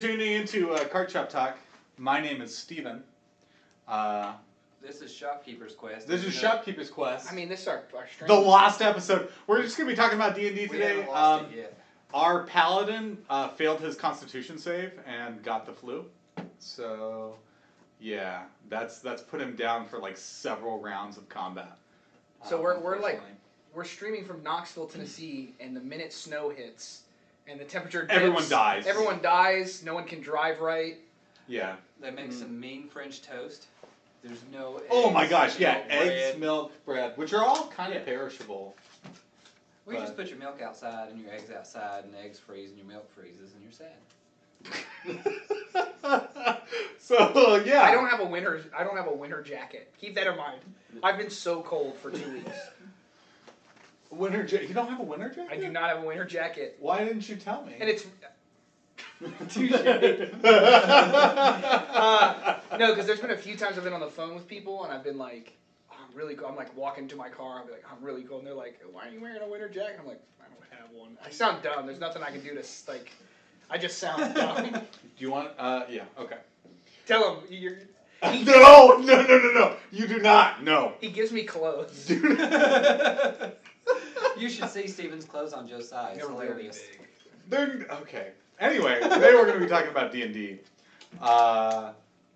Tuning into Cardshop Talk. My name is Steven. Uh, This is Shopkeeper's Quest. this is Shopkeeper's Quest. I mean, this is our The last episode. We're just going to be talking about D&D We today. haven't lost it yet. Our paladin failed his constitution save and got the flu. So, yeah, that's put him down for like several rounds of combat. So we're like unfortunately. we're streaming from Knoxville, Tennessee, and the minute snow hits and the temperature dips, Everyone dies. Everyone dies. No one can drive right. Yeah. They make some mean French toast. There's no eggs. Oh my gosh, yeah, no bread. eggs, milk, bread, which are all kind of perishable. Well, you just put your milk outside and your eggs outside, and the eggs freeze and your milk freezes, and you're sad. So yeah, I don't have a winter jacket. Keep that in mind. I've been so cold for 2 weeks. Winter jacket. You don't have a winter jacket? I do not have a winter jacket, Why didn't you tell me? and it's Touche. no, because there's been a few times I've been on the phone with people, and I've been like, I'm like walking to my car. I'll be like, I'm really cold, and they're like, why are you wearing a winter jacket? I'm like, I don't have one. I sound dumb. There's nothing I can do to like. I just sound dumb. Do you want? Yeah. Okay. Tell him you're. No. You do not. No. He gives me clothes. You should see Steven's clothes on Josiah. It's They're really hilarious. big. Okay. Anyway, today we're going to be talking about D&D.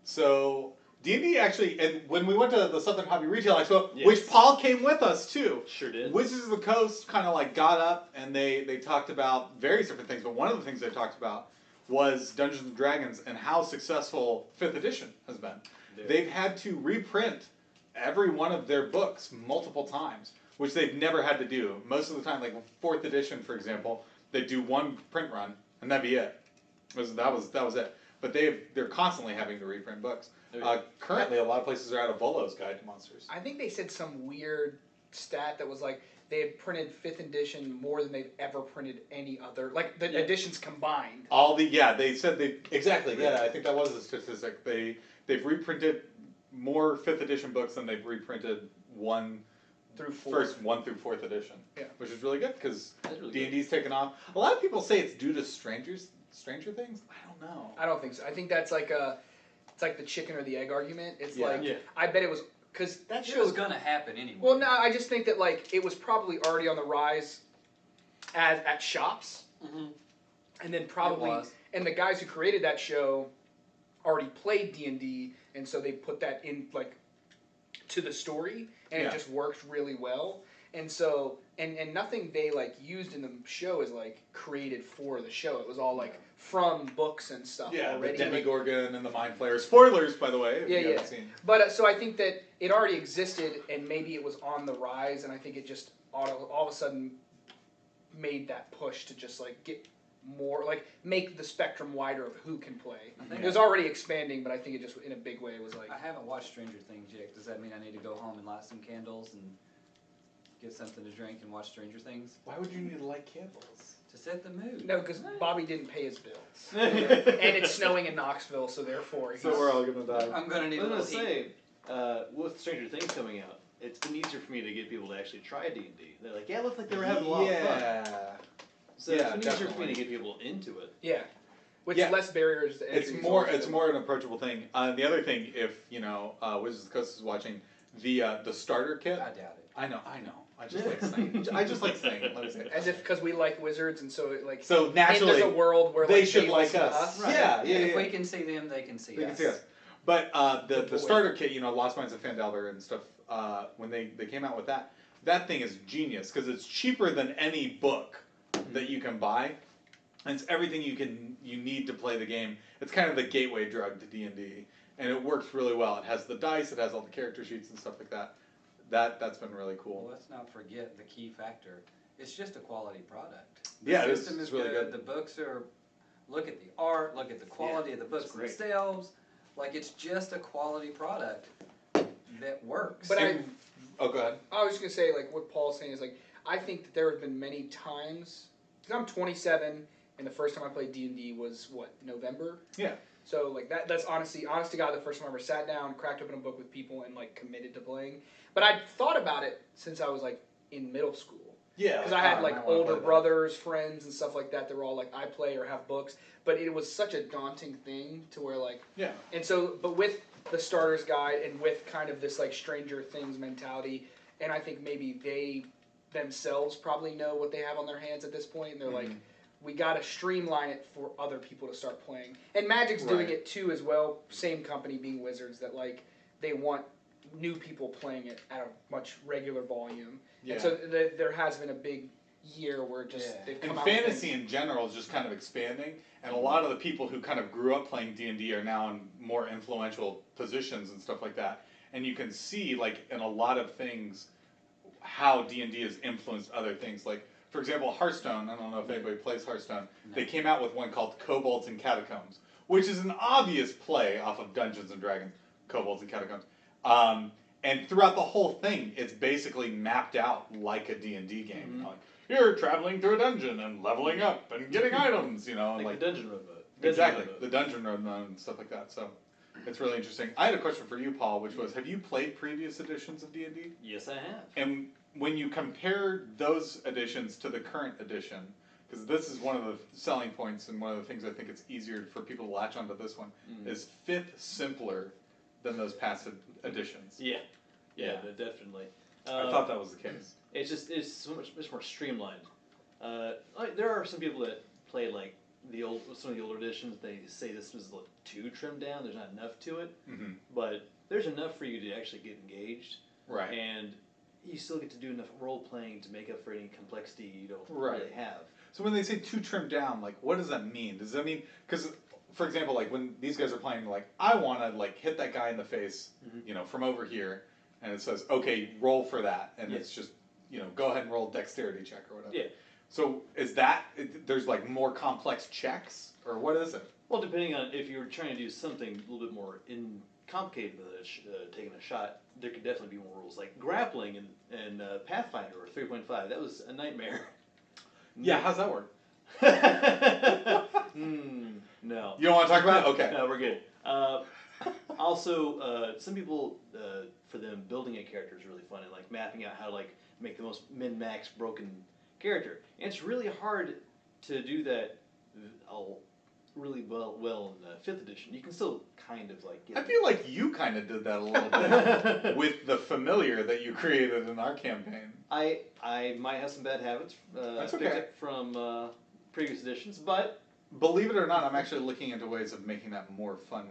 So D&D actually, and when we went to the Southern Hobby Retail Expo, Yes. which Paul came with us too. Sure did. Wizards of the Coast kind of like got up and they talked about various different things, but one of the things they talked about was Dungeons and Dragons and how successful 5th edition has been. Yeah. They've had to reprint every one of their books multiple times, which they've never had to do. Most of the time, like 4th edition, for example, they do one print run and that'd be it. That was it. But they're constantly having to reprint books. Currently, a lot of places are out of Volo's Guide to Monsters. I think they said some weird stat that was like they had printed 5th edition more than they've ever printed any other, like the editions combined. They said exactly. Yeah, I think that was the statistic. They've reprinted more 5th edition books than they've reprinted 1 through 4th edition. Yeah, which is really good because really D&D's taken off. A lot of people say it's due to Stranger Things. I don't know. I don't think so. I think that's like it's like the chicken or the egg argument. It's Yeah. I bet it was because that It show was gonna happen anyway. Well, no, I just think that like it was probably already on the rise at shops, and then probably and the guys who created that show already played D&D, and so they put that in like to the story, and it just worked really well. And so and nothing they like used in the show is like created for the show. It was all like from books and stuff already. The Demigorgon and the Mind Flayer. Spoilers, by the way, if you haven't seen. But so I think that it already existed, and maybe it was on the rise, and I think it just all of a sudden made that push to just like get more, like make the spectrum wider of who can play. It was already expanding, but I think it just in a big way was like. I haven't watched Stranger Things yet. Does that mean I need to go home and light some candles and get something to drink and watch Stranger Things? Why would you need to light candles? To set the mood. No, because Bobby didn't pay his bills, and it's snowing in Knoxville, so therefore. So we're all gonna die. I'm gonna need I a was little gonna heat. say, with Stranger Things coming out, it's been easier for me to get people to actually try D&D. They're like, yeah, it looks like they were having a lot of fun. So it's been easier for me to get people into it. Yeah, with less barriers to entry. It's more an approachable thing. The other thing, if Wizards of the Coast is watching, the starter kit. I doubt it. I know. I just like saying. Let me say it. As if because we like wizards, and so it, like so naturally there's a world where they like, should they like listen to us. Right. Yeah. If we can see them, they can see us. They can see us. But the starter kit, Lost Mines of Phandelver and stuff, when they came out with that thing is genius because it's cheaper than any book that you can buy, and it's everything you need to play the game. It's kind of the gateway drug to D&D, and it works really well. It has the dice, it has all the character sheets and stuff like that. That's been really cool. Well, let's not forget the key factor. It's just a quality product. The system it's is really good. The books are. Look at the art. Look at the quality of the books themselves. Like it's just a quality product that works. But go ahead. I was just gonna say like what Paul's saying is like I think that there have been many times. Because I'm 27, and the first time I played D&D was November. Yeah. So like that's honest to God, the first time I ever sat down, cracked open a book with people, and like committed to playing. But I'd thought about it since I was like in middle school, Yeah. Because I had like older brothers, friends, and stuff like that. They were all like, I play or have books, but it was such a daunting thing to where like. Yeah. And so, but with the starter's guide and with kind of this like Stranger Things mentality, and I think maybe they themselves probably know what they have on their hands at this point, and they're like, we got to streamline it for other people to start playing. And Magic's doing it too as well. Same company being Wizards, that like they want new people playing it at a much regular volume. Yeah. And so there has been a big year where just they've come and out fantasy in general is just kind of expanding, and a lot of the people who kind of grew up playing D&D are now in more influential positions and stuff like that. And you can see like in a lot of things how D&D has influenced other things. Like for example, Hearthstone. I don't know if anybody plays Hearthstone. No. They came out with one called Kobolds and Catacombs, which is an obvious play off of Dungeons and Dragons. Kobolds and Catacombs. And throughout the whole thing, it's basically mapped out like a D&D game. You know, like, you're traveling through a dungeon and leveling up and getting items, you know. Like the Dungeon Road mode. Exactly, the Dungeon Road mode and stuff like that. So it's really interesting. I had a question for you, Paul, which was, have you played previous editions of D&D? Yes, I have. And when you compare those editions to the current edition, because this is one of the selling points and one of the things I think it's easier for people to latch onto this one, is 5th simpler than those past editions. Yeah, definitely. I thought that was the case. It's so much more streamlined. Like, there are some people that play like some of the older editions. They say this was too trimmed down. There's not enough to it, but there's enough for you to actually get engaged. Right. And you still get to do enough role playing to make up for any complexity you don't really have. So when they say too trimmed down, like what does that mean? Does that mean because for example, like when these guys are playing, like I want to like hit that guy in the face, you know, from over here, and it says, okay, roll for that, and it's just, you know, go ahead and roll a dexterity check or whatever. Yeah. So is that there's like more complex checks, or what is it? Well, depending on if you're trying to do something a little bit more complicated with taking a shot, there could definitely be more rules. Like grappling and Pathfinder or 3.5, that was a nightmare. Yeah, how's that work? No. You don't want to talk about it? Okay. No, we're good. Also, some people, for them, building a character is really fun and like mapping out how to like make the most min-max broken character. And it's really hard to do that really well in 5th edition. You can still kind of like get I feel like you kind of did that a little bit with the familiar that you created in our campaign. I might have some bad habits That's picked okay. up from previous editions, but believe it or not, I'm actually looking into ways of making that more fun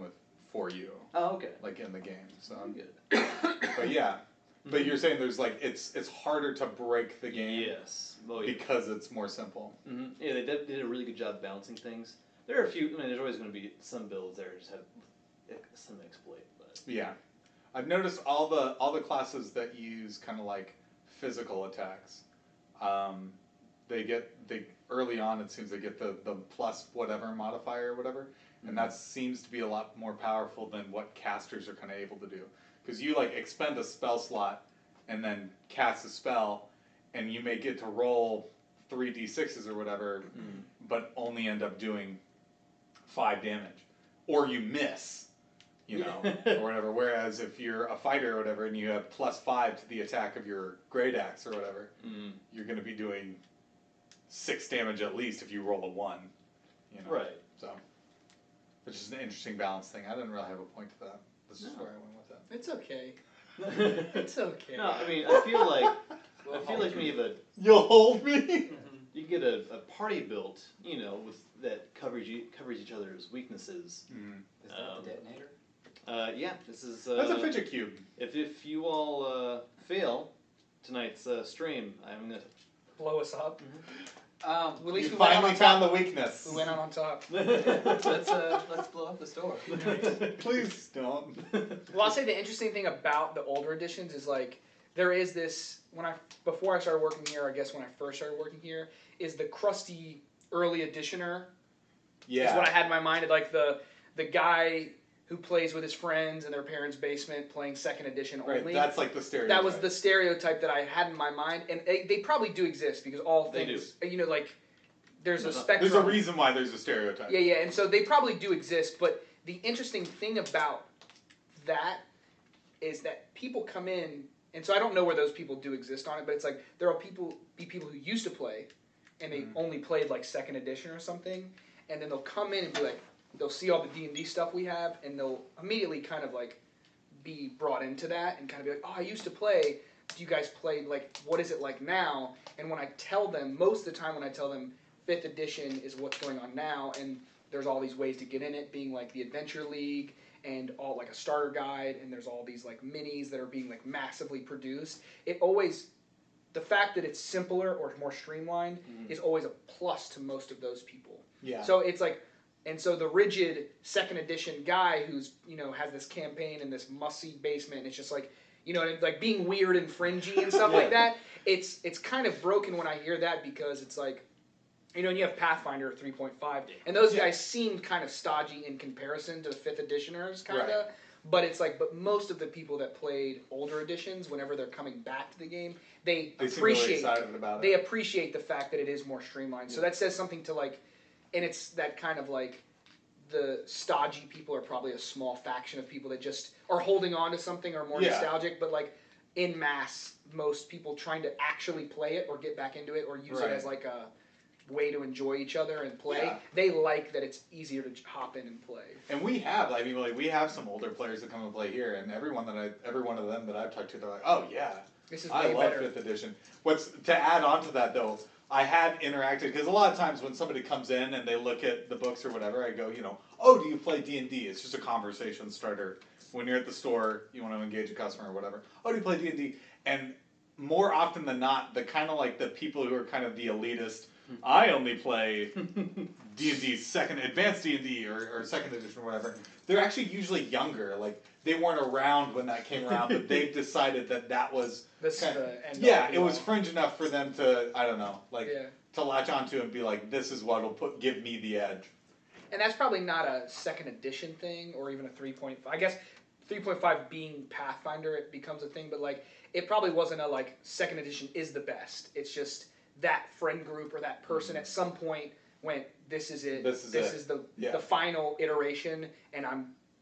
for you. Oh, okay. Like in the game, so I'm good. But yeah, but you're saying there's like it's harder to break the game. Yes. Because it's more simple. Yeah, they did a really good job balancing things. There are a few. I mean, there's always going to be some builds there just have some exploit, but yeah, I've noticed all the classes that use kind of like physical attacks. They early on it seems they get the plus whatever modifier or whatever, and that seems to be a lot more powerful than what casters are kind of able to do. Because you like expend a spell slot and then cast a spell, and you may get to roll 3d6s or whatever, but only end up doing 5 damage, or you miss, you know, or whatever. Whereas if you're a fighter or whatever, and you have +5 to the attack of your great axe or whatever, you're going to be doing 6 damage at least if you roll a 1. You know? Right. So, which is an interesting balance thing. I didn't really have a point to that. This is where I went with that. It's okay. It's okay. No, I mean, I feel like when you have You'll hold me. you get a party built, you know, that covers each other's weaknesses. Is that the detonator? Yeah, this is. That's a fidget cube. If you all fail tonight's stream, I'm gonna blow us up. At least we finally found the weakness. We went out on top. Let's blow up the store. Please don't. Well, I'll say the interesting thing about the older editions is like there is this before I started working here. I guess when I first started working here is the crusty early editioner. Yeah, is what I had in my mind. Like the guy who plays with his friends in their parents' basement playing 2nd edition only. Right, that's like the stereotype. That was the stereotype that I had in my mind, and they probably do exist because all things, you know, like there's a spectrum. There's a reason why there's a stereotype. Yeah, and so they probably do exist, but the interesting thing about that is that people come in and so I don't know where those people do exist on it, but it's like there are people who used to play, and they only played like 2nd edition or something, and then they'll come in and be like, they'll see all the D&D stuff we have, and they'll immediately kind of like be brought into that and kind of be like, oh, I used to play. Do you guys play, like, what is it like now? And when I tell them, most of the time when I tell them 5th edition is what's going on now, and there's all these ways to get in it, being like the Adventure League and all like a starter guide, and there's all these like minis that are being like massively produced. It always, the fact that it's simpler or more streamlined is always a plus to most of those people. Yeah. So it's like, and so the rigid 2nd edition guy who's, you know, has this campaign in this must-see basement, and it's just like, you know, like being weird and fringy and stuff like that, it's kind of broken when I hear that, because it's like, you know, and you have Pathfinder 3.5, and those guys seemed kind of stodgy in comparison to the 5th editioners, kind of. Right. But it's like, but most of the people that played older editions, whenever they're coming back to the game, they seem really appreciate excited about it. They appreciate the fact that it is more streamlined. So that says something to like, and it's that kind of like, the stodgy people are probably a small faction of people that just are holding on to something or more nostalgic, but like in mass, most people trying to actually play it or get back into it or use it as like a way to enjoy each other and play. They like that it's easier to hop in and play. And we have, I mean, like, we have some older players that come and play here, and every one of them that I've talked to, they're like, oh yeah, this is I way love better. 5th edition. What's to add on to that though? I have interacted, because a lot of times when somebody comes in and they look at the books or whatever, I go, you know, oh, do you play D&D? It's just a conversation starter. When you're at the store, you want to engage a customer or whatever. Oh, do you play D&D? And more often than not, the kind of like the people who are kind of the elitist, I only play D&D advanced D&D or 2nd edition or whatever. They're actually usually younger. Like, they weren't around when that came around, but they've decided that was it was fringe enough for them to, I don't know, like to latch onto and be like, this is what'll give me the edge. And that's probably not a 2nd edition thing or even a 3.5. I guess 3.5 being Pathfinder, it becomes a thing, but like it probably wasn't a like 2nd edition is the best. It's just that friend group or that person at some point went, this is it. This is the final iteration, and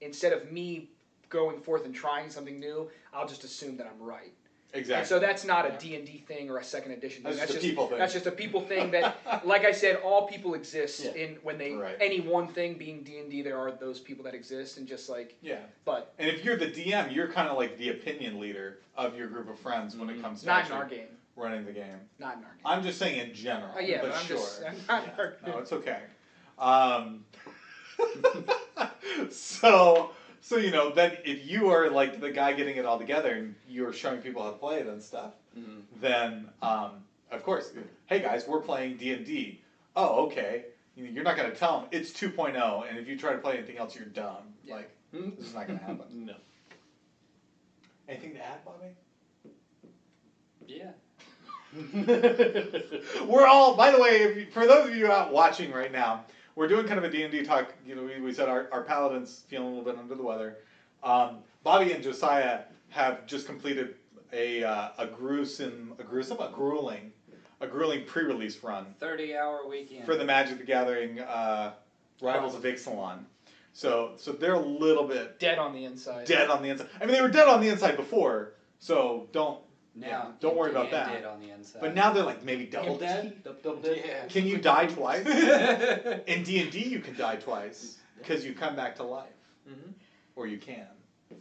instead of me going forth and trying something new, I'll just assume that I'm right. Exactly. And so that's not a D&D thing or a 2nd edition thing. That's just a people thing. That's just a people thing that, like I said, all people exist in when they any one thing being D&D. There are those people that exist, and just like But and if you're the DM, you're kind of like the opinion leader of your group of friends when it comes to not in our game. Running the game. Not in our game. I'm just saying in general. But I'm sure. I'm not in our game. No, it's okay. So you know, then if you are like the guy getting it all together and you're showing people how to play it and stuff, then of course, hey guys, we're playing D&D. Oh, okay. You're not going to tell them it's 2.0, and if you try to play anything else, you're dumb. Like, this is not going to happen. No. Anything to add, Bobby? Yeah. We're all, by the way, for those of you out watching right now, we're doing kind of a D&D talk. You know, we said our paladin's feeling a little bit under the weather. Bobby and Josiah have just completed a grueling pre-release run. 30-hour weekend. For the Magic the Gathering Rivals of Ixalan. So they're a little bit dead on the inside. Dead on the inside. I mean, they were dead on the inside before, so don't worry about that. Dead on the inside. But now they're like maybe double dead. Double dead. Yeah. Can you die twice? In D&D, you can die twice because you come back to life, or you can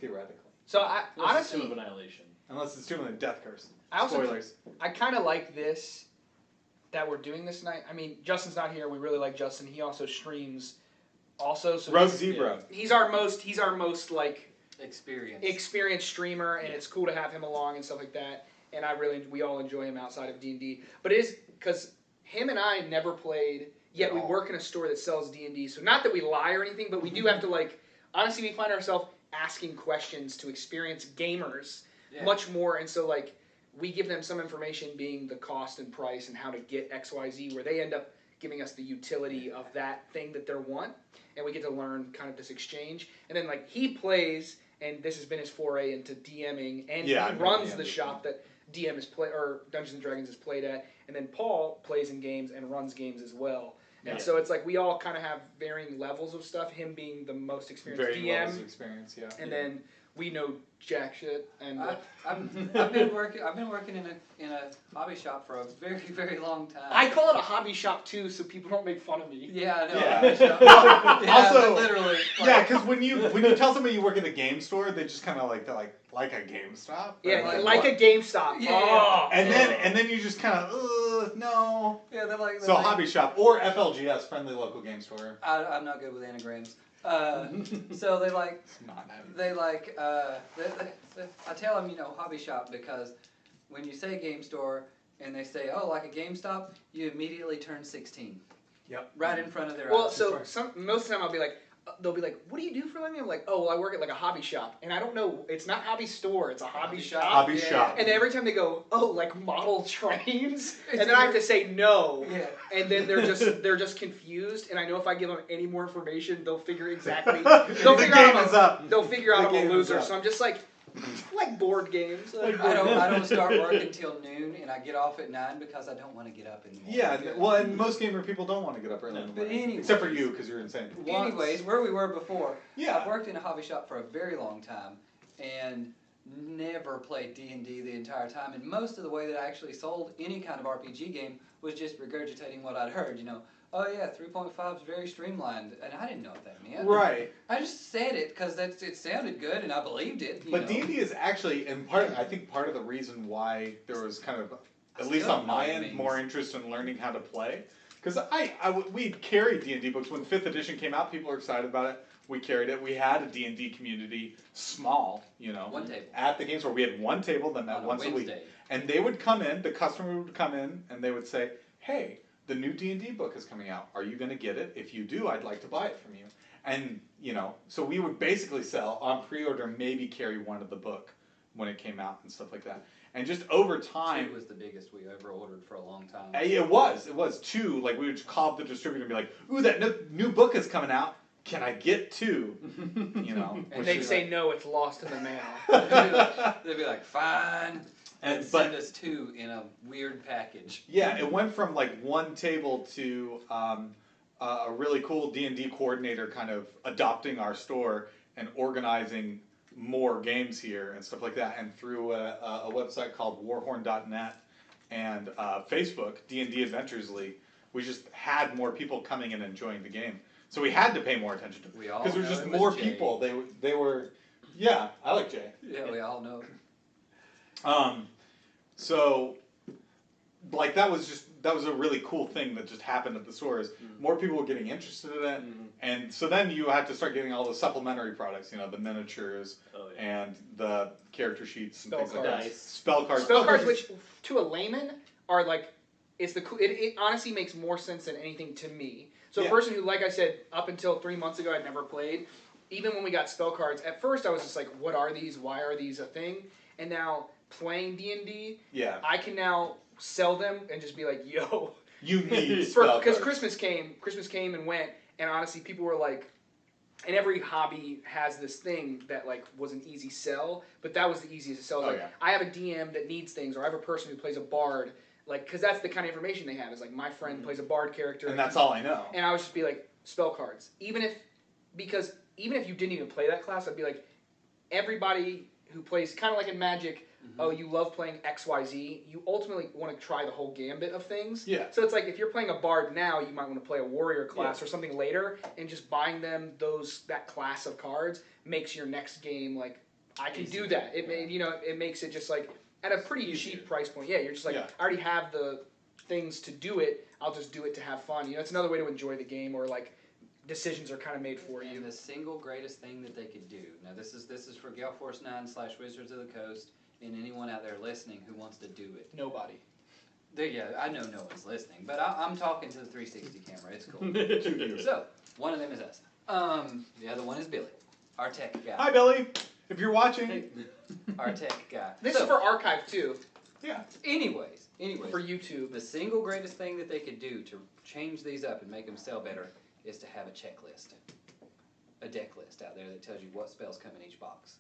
theoretically. So I honestly, Tomb of Annihilation. Unless it's Tomb of the Death Curse. Spoilers. I kind of like this that we're doing this night. I mean, Justin's not here. We really like Justin. He also streams. So Rogue Zebra. He's our most like experienced streamer, and it's cool to have him along and stuff like that. And we all enjoy him outside of D&D. But it is because him and I never played. Yet we work in a store that sells D&D. So not that we lie or anything, but we do have to like. Honestly, we find ourselves asking questions to experienced gamers much more, and so like we give them some information, being the cost and price and how to get XYZ, where they end up giving us the utility of that thing that they want, and we get to learn kind of this exchange. And then like he plays, and this has been his foray into DMing, and he runs the shop that DM is or Dungeons and Dragons is played at, and then Paul plays in games and runs games as well. And so it's like we all kind of have varying levels of stuff. Him being the most experienced DM, levels of experience, and then we know jack shit. And I've been working in a hobby shop for a very, very long time. I call it a hobby shop too, so people don't make fun of me. Yeah, I know. Yeah. Hobby shop. Yeah, Also- literally. Yeah, because when you tell somebody you work at a game store, they just kind of like, they're like a GameStop. Yeah, Like like what? a GameStop. Yeah. Oh. And then you just kind of no. Yeah, they're like. So hobby shop or FLGS, friendly local game store. I'm not good with anagrams. So they like. It's not heavy. They like, I tell them, hobby shop, because when you say game store and they say, oh, like a GameStop, you immediately turn 16. Yep. Right in front of their Well, eyes. so most of the time I'll be like, they'll be like, what do you do for a living? I'm like, oh, well, I work at like a hobby shop. And I don't know, it's not hobby store, it's a hobby shop. Hobby Yeah. shop. And every time they go, oh, like model trains? And then I have to say no. Yeah. And then they're just confused. And I know if I give them any more information, they'll figure exactly. They'll The figure game out is up. They'll figure out The I'm a game is loser. up. So I'm just like board games. I don't start work until noon, and I get off at 9 because I don't want to get up anymore. Yeah, well, and most gamer people don't want to get up early. No. in the But morning. anyways. Except for you, because you're insane. Anyways, where we were before, Yeah. I've worked in a hobby shop for a very long time, and never played D&D the entire time. And most of the way that I actually sold any kind of RPG game was just regurgitating what I'd heard. Oh yeah, 3.5 is very streamlined, and I didn't know what that meant. Right. I just said it because it sounded good and I believed it. But D&D is actually, and I think part of the reason why there was kind of, I at least still on don't know my what it end, means. more interest in learning how to play. Because we carried D&D books. When 5th edition came out, people were excited about it. We carried it. We had a D&D community, small, One table. at the game store. We had one table that met On a once a week. Wednesday. And they would come in, the customer would come in, and they would say, hey, the new D&D book is coming out. Are you going to get it? If you do, I'd like to buy it from you. And, so we would basically sell on pre-order, maybe carry one of the book when it came out and stuff like that. And just over time, 2 was the biggest we ever ordered for a long time. it was 2. Like, we would call up the distributor and be like, ooh, that new book is coming out. Can I get 2? And which they'd is say like- no, it's lost in the mail. They'd be like, fine. And but- send us 2 in a weird package. Yeah, it went from like one table to a really cool D&D coordinator kind of adopting our store and organizing more games here and stuff like that. And through a website called warhorn.net and Facebook, D&D Adventures League, we just had more people coming and enjoying the game. So we had to pay more attention to it. We all Because there was know just it was more Jay. people. They were, yeah, I like Jay. Yeah, we all know. So, like, that was a really cool thing that just happened at the stores. More people were getting interested in it, and so then you had to start getting all the supplementary products, the miniatures Oh, yeah. and the character sheets and Spell things like that. cards. Spell cards. Spell cards, which to a layman are like, it honestly makes more sense than anything to me. So Yeah. a person who, like I said, up until 3 months ago, I'd never played. Even when we got spell cards, at first I was just like, what are these? Why are these a thing? And now playing D&D, Yeah, I can now sell them and just be like, yo. you need spell Because cards. Christmas came and went, and honestly, people were like, and every hobby has this thing that like was an easy sell, but that was the easiest to sell. Oh, Like, yeah. I have a DM that needs things, or I have a person who plays a bard, like, because that's the kind of information they have. Is like my friend plays a bard character, And that's all I know. and I would just be like, spell cards. Even if you didn't even play that class, I'd be like, everybody who plays, kind of like in Magic, oh, you love playing XYZ, you ultimately want to try the whole gambit of things. Yeah. So it's like, if you're playing a bard now, you might want to play a warrior class or something later, and just buying them that class of cards makes your next game, like, I can do that. It makes it just like, at a pretty cheap price point. Yeah, you're just like, Yeah. I already have the things to do it, I'll just do it to have fun. It's another way to enjoy the game, or like, decisions are kind of made for you. And the single greatest thing that they could do. Now this is for Gale Force 9 / Wizards of the Coast, and anyone out there listening who wants to do it. Nobody. I know no one's listening, but I'm talking to the 360 camera. It's cool. So one of them is us. The other one is Billy, our tech guy. Hi, Billy. If you're watching. Our tech guy. This is for archive too, Yeah. Anyways, for YouTube. the single greatest thing that they could do to change these up and make them sell better is to have a checklist, a deck list out there that tells you what spells come in each box.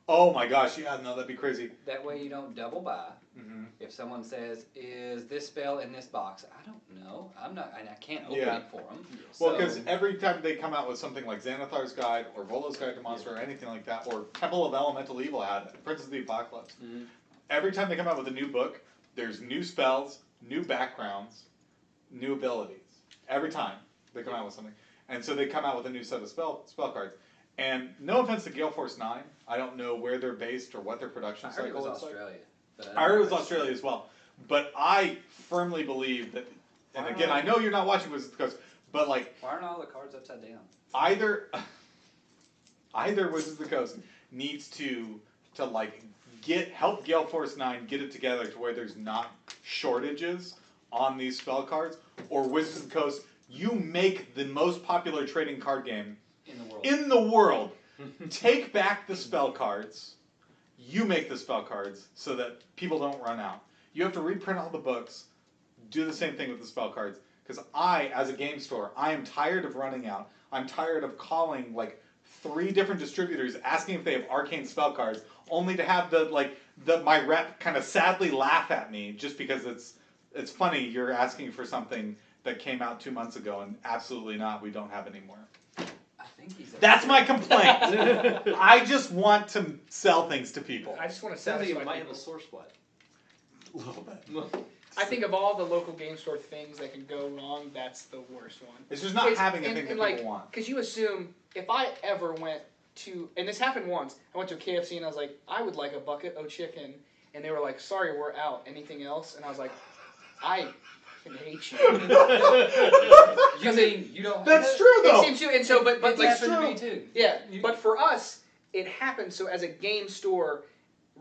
Oh my gosh, yeah, no, that'd be crazy. That way you don't double buy. Mm-hmm. If someone says, "Is this spell in this box?" I don't know. I'm not, and I can't open Yeah. it for them. Well, because every time they come out with something like Xanathar's Guide or Volo's Guide to Monster or anything like that, or Temple of Elemental Evil had Princess of the Apocalypse. Mm-hmm. Every time they come out with a new book, there's new spells, new backgrounds, new abilities. Every time they come out with something, and so they come out with a new set of spell cards. And no offense to Gale Force 9, I don't know where they're based or what their production I heard it cycle was is like. Australia. But I heard it was Australia as well. But I firmly believe that, and again, I know you're not watching Wizards of the Coast, but like Why aren't all the cards upside down? either Wizards of the Coast needs to like help Gale Force 9 get it together to where there's not shortages on these spell cards, or Wizards of the Coast, you make the most popular trading card game In the world. Take back the spell cards. You make the spell cards so that people don't run out. You have to reprint all the books. Do the same thing with the spell cards. Because I, as a game store, I am tired of running out. I'm tired of calling like 3 different distributors asking if they have arcane spell cards, only to have my rep kind of sadly laugh at me just because it's funny you're asking for something that came out 2 months ago and absolutely not, we don't have anymore. That's my complaint. I just want to sell things to people. I just want to Sounds like satisfy you might have people. a sore spot. A little bit. I think of all the local game store things that can go wrong, that's the worst one. It's just not having a thing that like, people want. Because you assume, if I ever went to, and this happened once, I went to a KFC and I was like, I would like a bucket of chicken, and they were like, sorry, we're out. Anything else? And I was like, I fucking hate you. You mean you don't? That's true though. It seems to, and so, but It's like, happened to me too. yeah, but for us, it happens. So as a game store,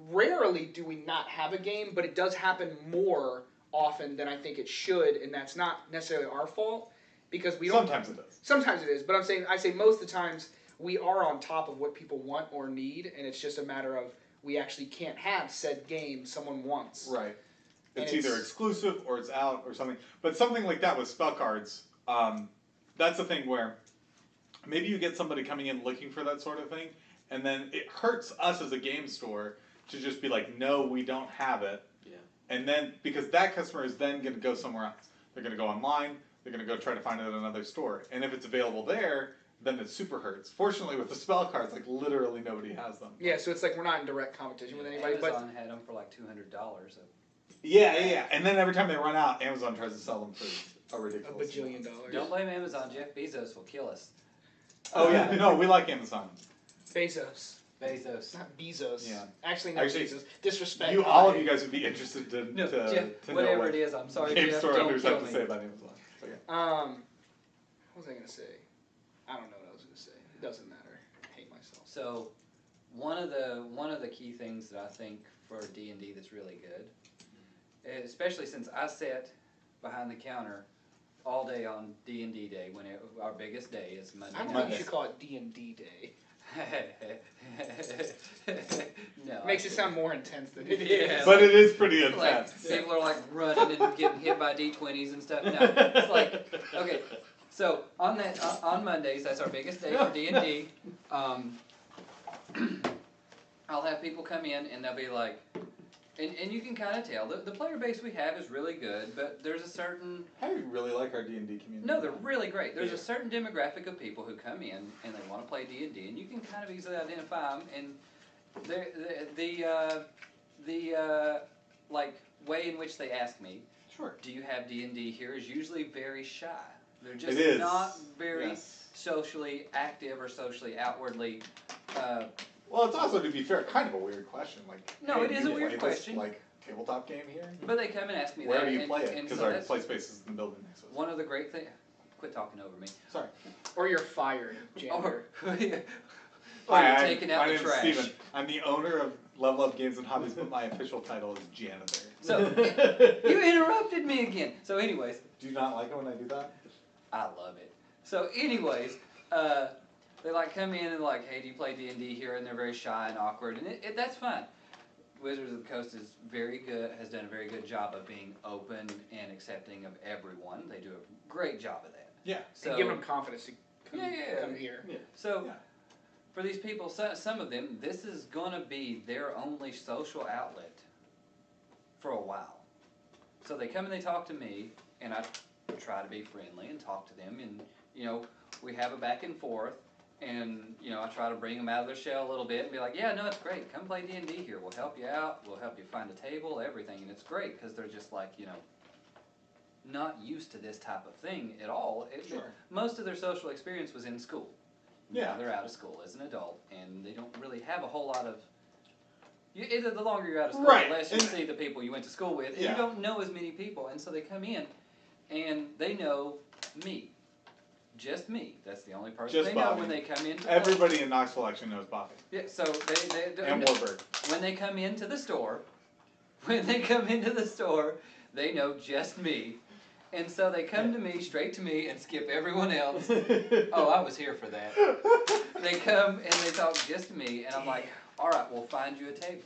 rarely do we not have a game, but it does happen more often than I think it should, and that's not necessarily our fault because we don't. Sometimes it is. Sometimes it is, but I say most of the times we are on top of what people want or need, and it's just a matter of we actually can't have said game someone wants. Right. And It's either exclusive or it's out or something. But something like that with spell cards, that's the thing where maybe you get somebody coming in looking for that sort of thing, and then it hurts us as a game store to just be like, no, we don't have it. Yeah. And then, because that customer is then going to go somewhere else. They're going to go online, they're going to go try to find it at another store. And if it's available there, then it super hurts. Fortunately, with the spell cards, like literally nobody has them. Yeah, so it's like we're not in direct competition with anybody, Amazon had them for like $200. Yeah. And then every time they run out, Amazon tries to sell them for a a ridiculous bajillion amount. dollars. Don't blame Amazon. Jeff Bezos will kill us. Oh yeah, no, we like Amazon. Bezos. Bezos. Not Bezos. Yeah. Actually, no, Actually, Bezos. Disrespect. You, all of you guys would be interested to No, to, Jeff, to know whatever what it is, I'm sorry, game Jeff. store Don't owners kill have to me. say about Amazon. So, yeah. What was I gonna say? I don't know what I was gonna say. It doesn't matter. I hate myself. So, one of the key things that I think for D&D that's really good, especially since I sat behind the counter all day on D&D day when our biggest day is Monday. I think Monday. you should call it D&D Day. No, Makes I it sound more intense than it is. Yeah. But it is pretty like intense. people are like running and getting hit by D20s and stuff. No, it's like okay. So on Mondays, that's our biggest day for D&D. I'll have people come in and they'll be like, and you can kind of tell the player base we have is really good, but there's a certain I really like our D&D community. no, they're really great. There's Yeah. a certain demographic of people who come in and they want to play D&D, and you can kind of easily identify them. And the like way in which they ask me, Sure. do you have D&D here, is usually very shy. They're It just is. not very Yes. socially active or socially outwardly. Well, it's also, to be fair, kind of a weird question. Like, No, hey, it is do a you weird play this, question. like tabletop game here. But they come and ask me Where that. do you and, play it? and Because so our that's play space is in the building next to us. one of the great things. Quit talking over me. Sorry. Or you're fired, janitor. Or you're Hi, taking out my the name's trash. Steven. I'm the owner of Level Up Games and Hobbies, but my official title is janitor. So you interrupted me again. So anyways, Do you not like it when I do that? I love it. So anyways, they like come in and like, hey, do you play D&D here? And they're very shy and awkward, and that's fine. Wizards of the Coast is has done a very good job of being open and accepting of everyone. They do a great job of that. Yeah. So And giving them confidence to come, Yeah. come here. So Yeah. for these people, some of them, this is gonna be their only social outlet for a while. So they come and they talk to me, and I try to be friendly and talk to them, and we have a back and forth, and I try to bring them out of their shell a little bit and be like, yeah, no, it's great. Come play D&D here. We'll help you out. We'll help you find a table, everything, and it's great because they're just like not used to this type of thing at all. Most of their social experience was in school. Yeah. Now they're out of school as an adult, and they don't really have a whole lot of. Either the longer you're out of school, Right. the less you see the people you went to school with, and Yeah. you don't know as many people, and so they come in, and they know me. Just me. That's the only person Just they know Bobby. when they come in. Everybody in Knoxville actually knows Bobby. Yeah, so they And Warburg. when they come into the store, they know just me. And so they come to me, straight to me, and skip everyone else. Oh, I was here for that. They come and they talk just to me, and I'm like, all right, we'll find you a table.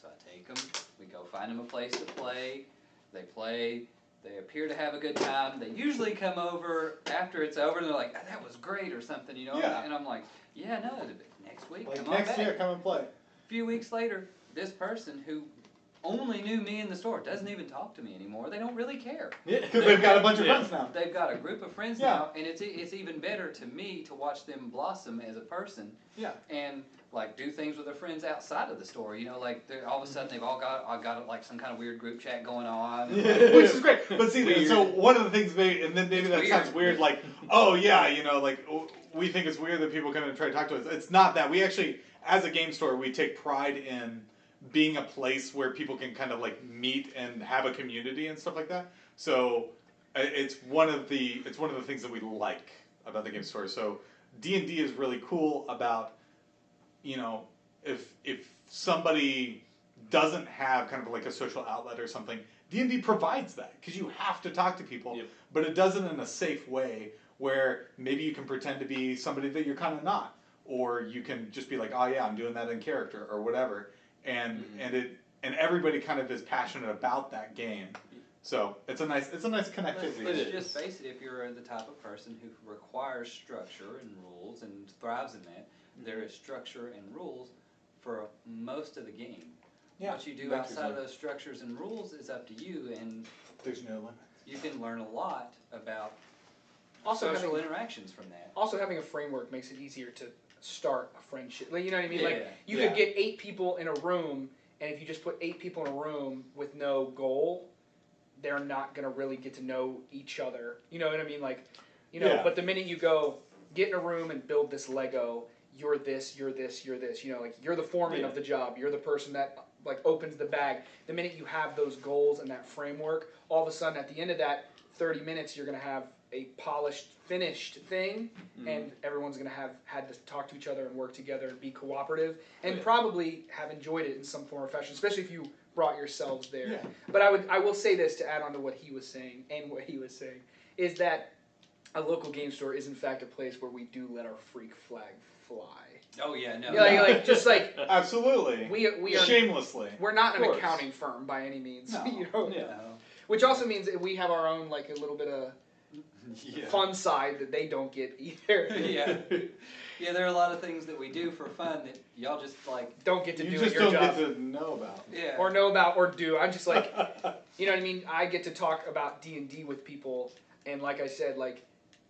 So I take them, we go find them a place to play. They play, they appear to have a good time. They usually come over after it's over, and they're like, that was great or something, Yeah. And I'm like, yeah, no, next week, Like come on next back. year, come and play. A few weeks later, this person who only knew me in the store doesn't even talk to me anymore. They don't really care. Because they've got a bunch of friends now. They've got a group of friends Yeah. now, and it's even better to me to watch them blossom as a person. Yeah. And like do things with their friends outside of the store. Like all of a sudden they've all got like some kind of weird group chat going on. Which is great. But see, so one of the things maybe that sounds weird, like, oh yeah, like we think it's weird that people come in and try to talk to us. It's not that. We actually, as a game store, we take pride in being a place where people can kind of like meet and have a community and stuff like that. So it's one of the things that we like about the game store. So D&D is really cool about, if somebody doesn't have kind of like a social outlet or something, D&D provides that because you have to talk to people, but it does it in a safe way where maybe you can pretend to be somebody that you're kind of not, or you can just be like, oh yeah, I'm doing that in character or whatever. And everybody kind of is passionate about that game, so it's a nice connectivity. Let's just face it: if you're the type of person who requires structure and rules and thrives in that, there is structure and rules for most of the game. Yeah, what you do outside of those structures and rules is up to you, and there's no limit. You can learn a lot about also social interactions from that. Also, having a framework makes it easier to start a friendship. You know what I mean? Yeah. Like you could get 8 people in a room, and if you just put 8 people in a room with no goal, they're not gonna really get to know each other. You know what I mean? But the minute you go get in a room and build this Lego, you're this, you're this, you're this. You're the foreman of the job. You're the person that opens the bag. The minute you have those goals and that framework, all of a sudden at the end of that 30 minutes, you're gonna have a polished, finished thing, and everyone's going to have had to talk to each other and work together and be cooperative, and probably have enjoyed it in some form or fashion, especially if you brought yourselves there. Yeah. But I will say this to add on to what he was saying, is that a local game store is in fact a place where we do let our freak flag fly. Oh yeah, no. Absolutely. We are shamelessly. We're not an accounting firm by any means. No. Which also means that we have our own a little bit of fun side that they don't get either. Yeah, there are a lot of things that we do for fun that y'all just don't get to do. You just your don't job. get to know about. Yeah. Or know about or do. I'm just you know what I mean? I get to talk about D&D with people, and like I said,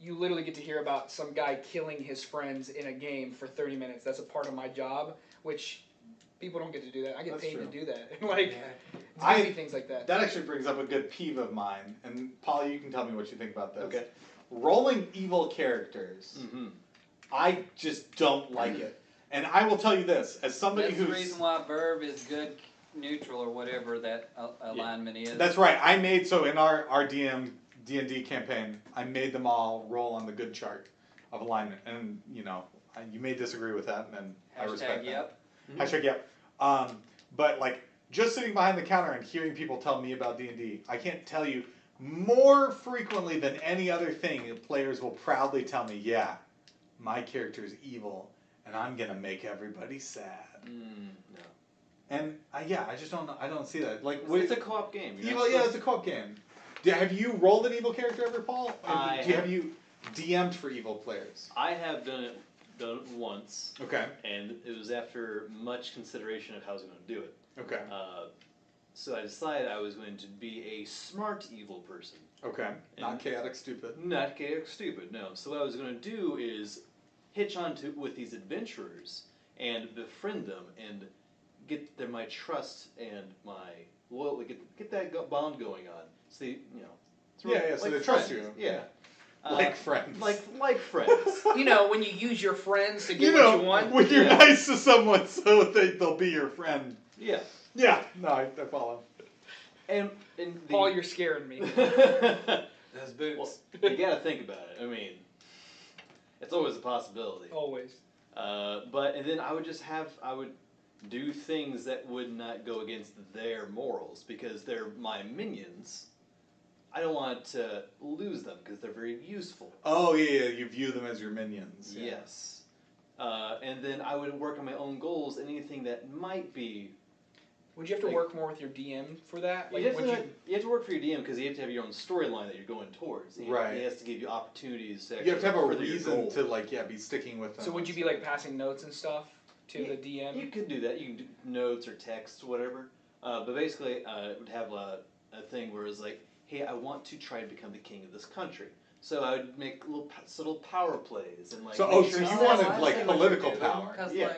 you literally get to hear about some guy killing his friends in a game for 30 minutes. That's a part of my job, which people don't get to do that. I get paid to do that. Things like that. That actually brings up a good peeve of mine, and Polly, you can tell me what you think about this. Okay. Rolling evil characters. I just don't like it. And I will tell you this, as somebody That's the reason why verb is good, neutral, or whatever that alignment is. That's right. I made, in our D&D campaign, I made them all roll on the good chart of alignment. And, you may disagree with that, and I respect that. Hashtag yep. But just sitting behind the counter and hearing people tell me about D&D, I can't tell you more frequently than any other thing, players will proudly tell me, yeah, my character's evil, and I'm gonna make everybody sad. No. And I just don't know. I don't see that. It's a co-op game. It's a co-op game. Have you rolled an evil character ever, Paul? Have you DM'd for evil players? I have done it done it once, Okay. and it was after much consideration of how I was going to do it. Okay. So I decided I was going to be a smart evil person. Okay. Not And- chaotic stupid. Not chaotic stupid, no. So what I was going to do is hitch on to with these adventurers and befriend them and get my trust and my loyalty, get that bond going on. So they, it's Yeah, so they trust friends. you. Yeah. Like friends. Like friends. You know, when you use your friends to You get know, what you want. when you're Yeah. nice to someone so they'll be your friend. Yeah. Yeah, no, I follow. And Paul, you're scaring me. Those boots. Well, you gotta think about it. I mean, it's always a possibility. Always. And then I would do things that would not go against their morals because they're my minions. I don't want to lose them because they're very useful. Oh yeah, you view them as your minions. Yeah. Yes. And then I would work on my own goals and anything that might be. Would you have to Like- work more with your DM for that? You have to work for your DM because you have to have your own storyline that you're going towards. Right. He has to give you opportunities to. You have to have a further your reason goal. to be sticking with them. So would you be like passing notes and stuff to the DM? You could do that. You can do notes or text, whatever. But basically, it would have a thing where it's like, hey, I want to try to become the king of this country. So I would make little subtle power plays and like. So- make so sure you it's- wanted, I like, see what political you're doing, power. Cause Yeah.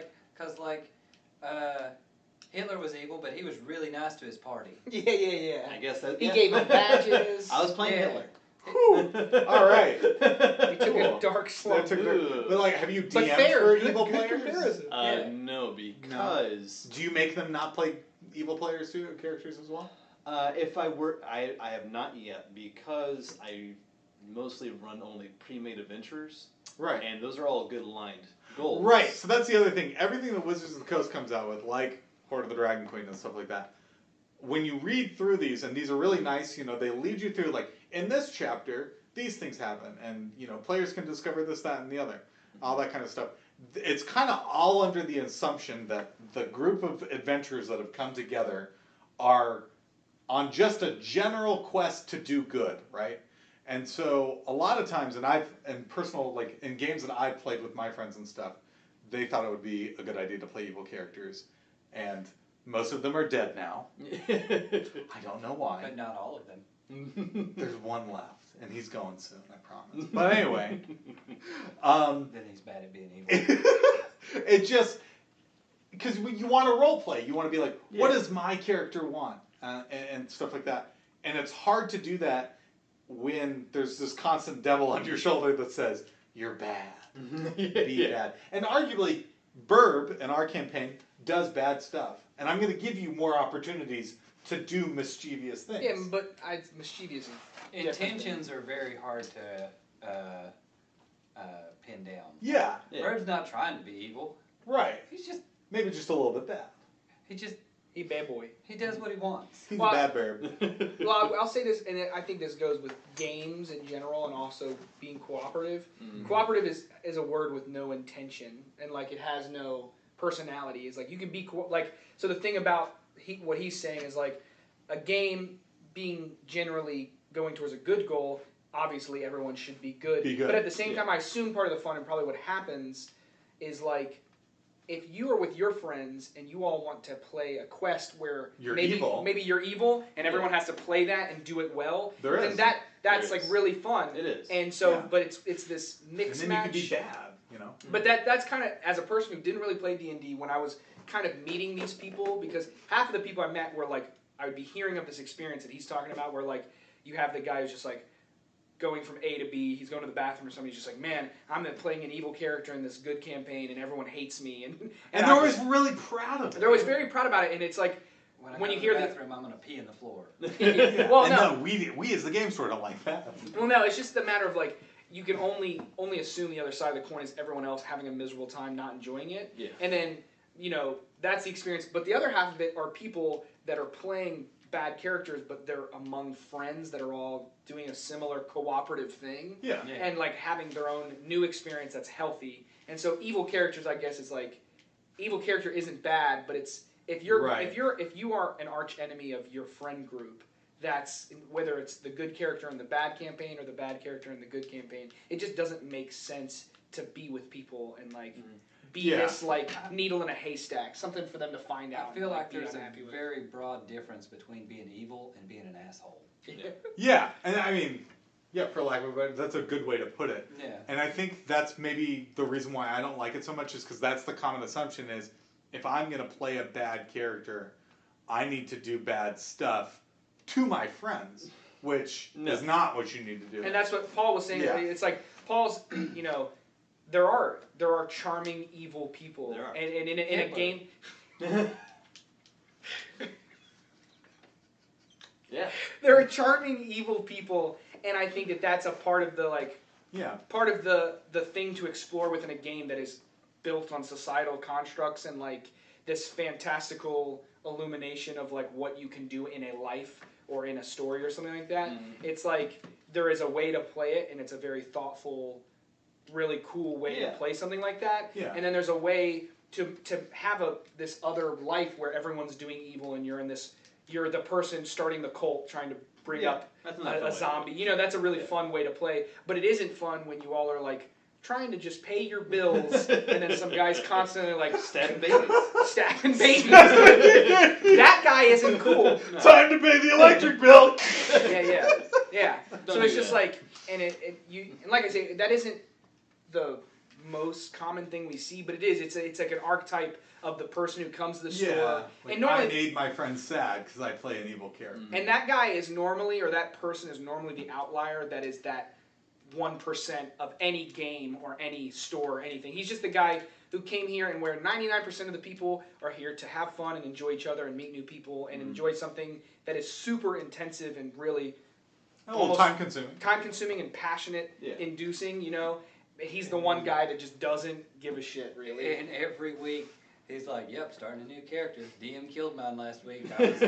Hitler was evil, but he was really nice to his party. Yeah. I guess that. He yeah. gave him badges. I was playing Yeah. Hitler. Whew. All right. He took Cool. a dark slope. That took but like, have you But DM'd fair, for good- evil good players? comparison. Yeah. No, because Do you make them not play evil players too, characters as well? if I were, I have not yet because I mostly run only pre-made adventures, Right. and those are all good aligned goals. Right. So that's the other thing. Everything that Wizards of the Coast comes out with, like Horde of the Dragon Queen and stuff like that, when you read through these, and these are really nice, they lead you through, like, in this chapter, these things happen, and, players can discover this, that, and the other, all that kind of stuff. It's kind of all under the assumption that the group of adventurers that have come together are on just a general quest to do good, right? And so a lot of times, in games that I've played with my friends and stuff, they thought it would be a good idea to play evil characters, and most of them are dead now. I don't know why. But not all of them. There's one left, and he's going soon, I promise. But anyway, Then he's bad at being evil. it just because you want to role play, you want to be like, what Yeah. does my character want, and stuff like that, and it's hard to do that when there's this constant devil on your shoulder that says you're bad, be bad, and arguably, Burb in our campaign does bad stuff, and I'm going to give you more opportunities to do mischievous things. Yeah, but mischievous. Intentions are very hard to pin down. Yeah, Yeah. Bird's not trying to be evil. right. He's just Maybe just a little bit bad. He bad boy. he does what he wants. He's Well, a bad Burb. Well, I'll say this, and I think this goes with games in general, and also being cooperative. Cooperative is a word with no intention, and like it has no personality. It's like you can be so the thing about what he's saying is like a game being generally going towards a good goal. Obviously, everyone should be good. But at the same time, I assume part of the fun and probably what happens is like if you are with your friends and you all want to play a quest where maybe you're evil and everyone has to play that and do it well, then that's like really fun. It is. And so, but it's this mix And then match. you can be bad, But that's kind of, as a person who didn't really play D&D, when I was kind of meeting these people, because half of the people I met were like, I would be hearing of this experience that he's talking about where like you have the guy who's just like going from A to B, he's going to the bathroom or something, he's just like, man, I'm playing an evil character in this good campaign and everyone hates me. And they're always really proud of it. They're always very proud about it, and it's like, When you you hear the the bathroom, I'm gonna pee in the floor. well, and no. we as the game store don't like that. Well, no, it's just a matter of like, you can only assume the other side of the coin is everyone else having a miserable time, not enjoying it. Yeah. And then, that's the experience. But the other half of it are people that are playing bad characters, but they're among friends that are all doing a similar cooperative thing. Yeah. And like having their own new experience that's healthy. And so evil characters, I guess, is like, evil character isn't bad, but it's, if you are an arch enemy of your friend group, that's whether it's the good character in the bad campaign or the bad character in the good campaign, it just doesn't make sense to be with people and like be Yeah. this like needle in a haystack, something for them to find out. I feel and, like be there's a unhappy with. very broad difference between being evil and being an asshole. Yeah, and I mean, yeah, for lack of a better, that's a good way to put it. Yeah. And I think that's maybe the reason why I don't like it so much is because that's the common assumption is if I'm going to play a bad character, I need to do bad stuff to my friends, which is not what you need to do. And that's what Paul was saying. Yeah. It's like Paul's, you know, there are charming evil people, There are. and in a game. Yeah. There are charming evil people, and I think that that's a part of the like part of the thing to explore within a game that is built on societal constructs and like this fantastical illumination of like what you can do in a life or in a story or something like that. It's like there is a way to play it, and it's a very thoughtful, really cool way to play something like that. Yeah. And then there's a way to have this other life where everyone's doing evil, and you're the person starting the cult trying to bring up a zombie. You know, that's a really fun way to play. But it isn't fun when you all are like trying to just pay your bills, and then some guy's constantly like Stabbing babies. stabbing babies. That guy isn't cool. Time to pay the electric bill. Yeah. So it's just like, and like I say, that isn't the most common thing we see, but it is. It's like an archetype of the person who comes to the store. Like And normally, I made my friends sad because I play an evil character. and that guy is normally, or that person is normally the outlier. That is that 1% of any game or any store or anything. He's just the guy who came here, and where 99% of the people are here to have fun and enjoy each other and meet new people and enjoy something that is super intensive and really A little time consuming and passionate inducing, you know. He's the one guy that just doesn't give a shit, really. And every week, he's like, yep, starting a new character. DM killed mine last week. I was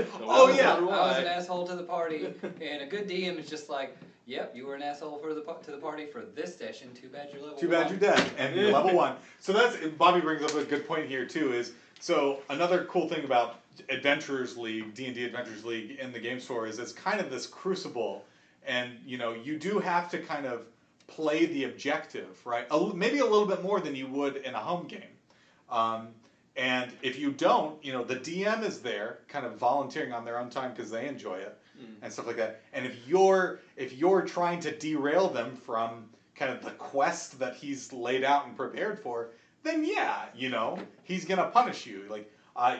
yeah. I was an asshole to the party. And a good DM is just like, yep, you were an asshole to the party for this session. Too bad you're level 1. Too bad you're dead, and you're level 1. So that's, Bobby brings up a good point here too, is, so another cool thing about Adventurers League, D&D Adventurers League in the game store is it's kind of this crucible, and you know, you do have to kind of play the objective, right? Maybe a little bit more than you would in a home game. And if you don't, you know, the DM is there, kind of volunteering on their own time because they enjoy it and stuff like that. And if you're trying to derail them from kind of the quest that he's laid out and prepared for, then yeah, you know, he's gonna punish you. Like,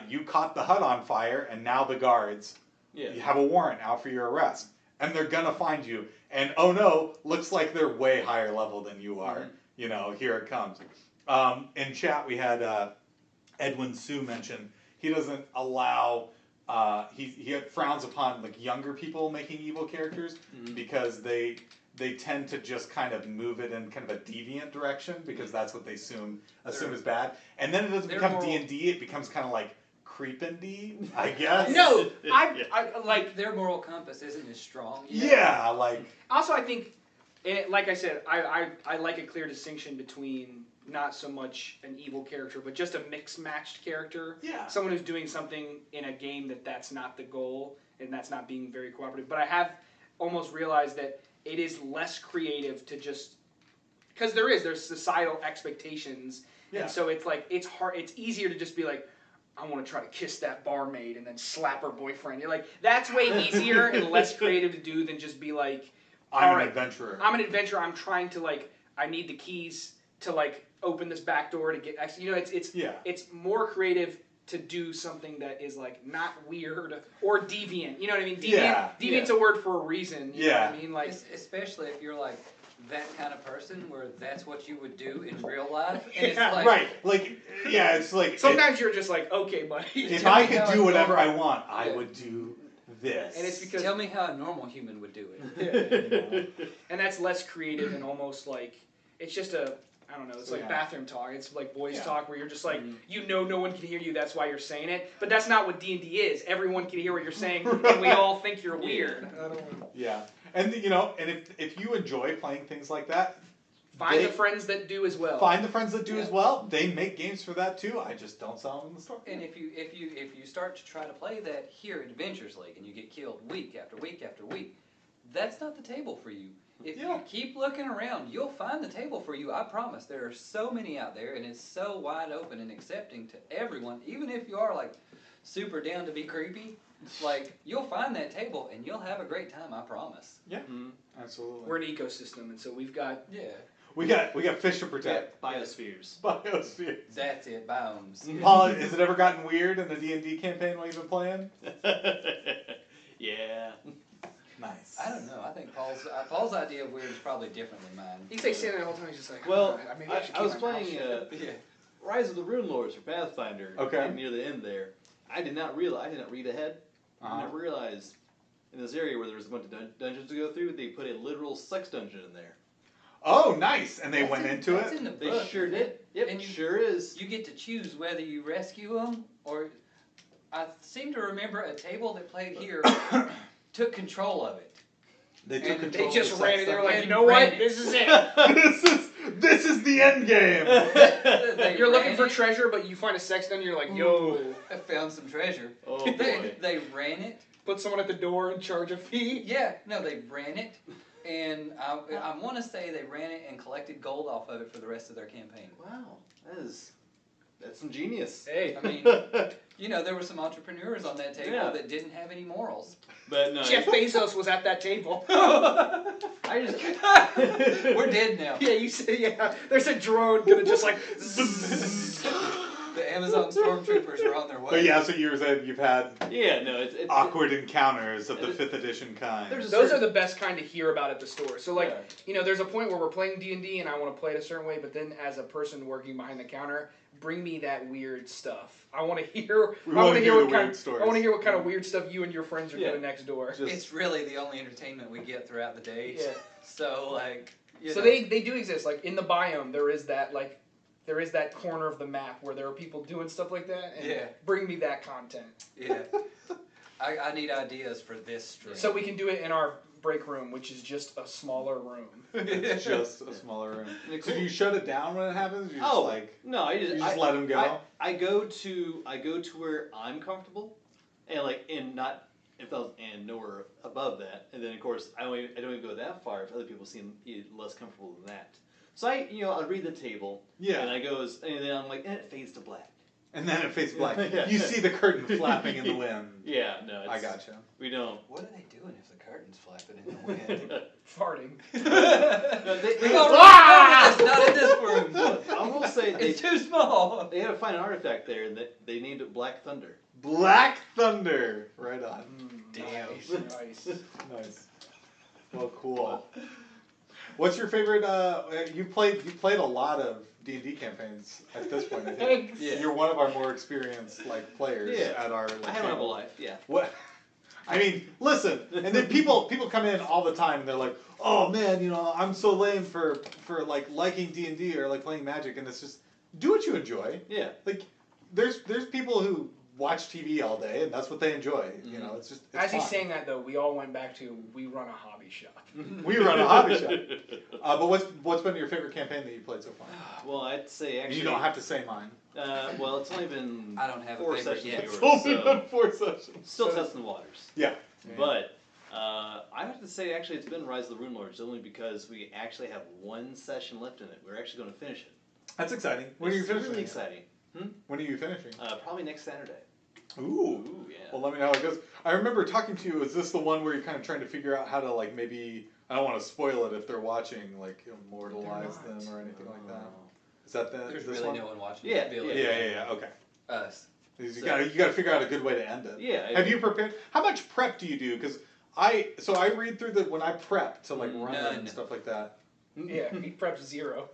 you caught the hut on fire, and now the guards, you have a warrant out for your arrest, and they're gonna find you. And oh no, looks like they're way higher level than you are. You know, here it comes. In chat we had Edwin Sue mention he doesn't allow. He frowns upon like younger people making evil characters because they tend to just kind of move it in kind of a deviant direction because that's what they assume is bad. And then it doesn't become D&D, it becomes kind of like creep-and-D, I guess. No, I like their moral compass isn't as strong. Yeah, like. Also, I think, like I said, I like a clear distinction between not so much an evil character, but just a mixed-matched character. Yeah. Someone who's doing something in a game that's not the goal, and that's not being very cooperative. But I have almost realized that it is less creative to just, because there's societal expectations, and so it's like it's hard. It's easier to just be like, I want to try to kiss that barmaid and then slap her boyfriend. You're like, that's way easier and less creative to do than just be like, I'm an adventurer. I'm an adventurer. I'm trying to like, I need the keys to like open this back door to get, you know, it's more creative to do something that is like not weird or deviant. You know what I mean? Deviant's a word for a reason. You know what I mean? Like, especially if you're like that kind of person where that's what you would do in real life. And it's like, right. Like, yeah, it's like sometimes you're just like, okay, buddy. If I could do whatever I want, I would do this. And it's because tell me how a normal human would do it. And that's less creative and almost like it's just I don't know, it's like bathroom talk. It's like boys talk where you're just like, you know no one can hear you, that's why you're saying it. But that's not what D&D is. Everyone can hear what you're saying, and we all think you're weird. Yeah. And, you know, and if you enjoy playing things like that, find the friends that do as well. Find the friends that do as well. They make games for that too. I just don't sell them in the store. And if you start to try to play that here at Adventures League and you get killed week after week after week, that's not the table for you. If you keep looking around, you'll find the table for you. I promise. There are so many out there, and it's so wide open and accepting to everyone. Even if you are like super down to be creepy, like you'll find that table and you'll have a great time. I promise. Yeah, absolutely. We're an ecosystem, and so we've got We got fish to protect. Biospheres. Biospheres. That's it. Biomes. Paul, has it ever gotten weird in the D&D campaign while you've been playing? Yeah. Nice. I don't know. I think Paul's idea of weird is probably different than mine. He's like standing there the whole time. He's just like, Well, maybe should I keep was my mouth playing shut. Rise of the Rune Lords for Pathfinder. Okay. Near the end there, I did not read ahead. I didn't realize in this area where there was a bunch of dungeons to go through, they put a literal sex dungeon in there. Oh, nice! And they That's went into that's it? In the They book, sure isn't did. it? Yep, And sure is. You get to choose whether you rescue them or. I seem to remember a table that played here took control of it. They took And control They just of the ran sex it. They were dungeon. like, And you know what? ran it. This is it. this is the end game! They You're looking ran for it. treasure, but you find a sex dungeon. You're like, yo. I found some treasure. Oh boy. They ran it. Put someone at the door and charge a fee. Yeah, no, they ran it. And I want to say they ran it and collected gold off of it for the rest of their campaign. Wow, that's some genius. Hey. I mean, you know, there were some entrepreneurs on that table Yeah. that didn't have any morals. But no, Jeff Bezos was at that table. I just We're dead now. Yeah, you said, yeah. There's a drone gonna just like. The Amazon stormtroopers are on their way. But yeah, so you said you've had yeah, no, it's awkward encounters of the 5th edition kind. There's a Those are certain- the best kind to hear about at the store. So like, Yeah. you know, there's a point where we're playing D&D and I want to play it a certain way, but then as a person working behind the counter, bring me that weird stuff. I want to hear. We I wanna want to hear hear the what kind. weird stories. I want to hear what kind of weird stuff you and your friends are Yeah. doing next door. Just- It's really the only entertainment we get throughout the day. Yeah. So like, you So know, they do exist. Like in the biome, there is that corner of the map where there are people doing stuff like that. And Yeah. Bring me that content. yeah. I need ideas for this stream. So we can do it in our break room, which is just a smaller room. It's just a smaller room. And So do you shut it down when it happens? You just Oh, like no, I just you just let them go. I go to where I'm comfortable, and nowhere above that. And then of course I don't even go that far if other people seem less comfortable than that. So I read the table. Yeah. And and then I'm like, and it fades to black. And then it fades black. Yeah. You see the curtain flapping in the wind. Yeah, no, I gotcha. We don't. What are they doing if the curtain's flapping in the wind? Farting. No, We they, go Ah! not in this room. I will say It's too small. they had to find an artifact there, and they named it Black Thunder. Black Thunder. Right on. Damn. Nice. Nice. Well, cool. What's your favorite? You played a lot of D&D campaigns at this point. I think Yeah. you're one of our more experienced players Yeah. at our. I have a whole life, yeah. What? I mean, listen, and then people come in all the time and they're like, "Oh man, I'm so lame for liking D&D or playing Magic," and it's just do what you enjoy. Yeah. Like, there's people who watch TV all day and that's what they enjoy. You know, it's just. It's As he's fun. saying that though, we all went back to we run a hobby shop. We run a hobby shop. But what's been your favorite campaign that you played so far? Well, I'd say And actually. you don't have to say mine. Well, it's only been I don't have a 4 favorite sessions yet. of It's yours, only so been 4 sessions. still testing the waters. Yeah. But I have to say, actually, it's been Rise of the Rune Lords only because we actually have 1 session left in it. We're actually going to finish it. That's exciting. When are you It's finishing? really exciting. When are you finishing? Probably next Saturday. Ooh. yeah. Well, let me know how it goes. I remember talking to you. Is this the one where you're kind of trying to figure out how to maybe? I don't want to spoil it if they're watching, immortalize them or anything like that. Is that There's this really one? no one watching. Yeah, this Yeah. Okay. Us. You So- gotta figure out a good way to end it. Yeah. Have you prepared? How much prep do you do? Because I read through when I prep to run it and None. stuff like that. Yeah, he preps 0.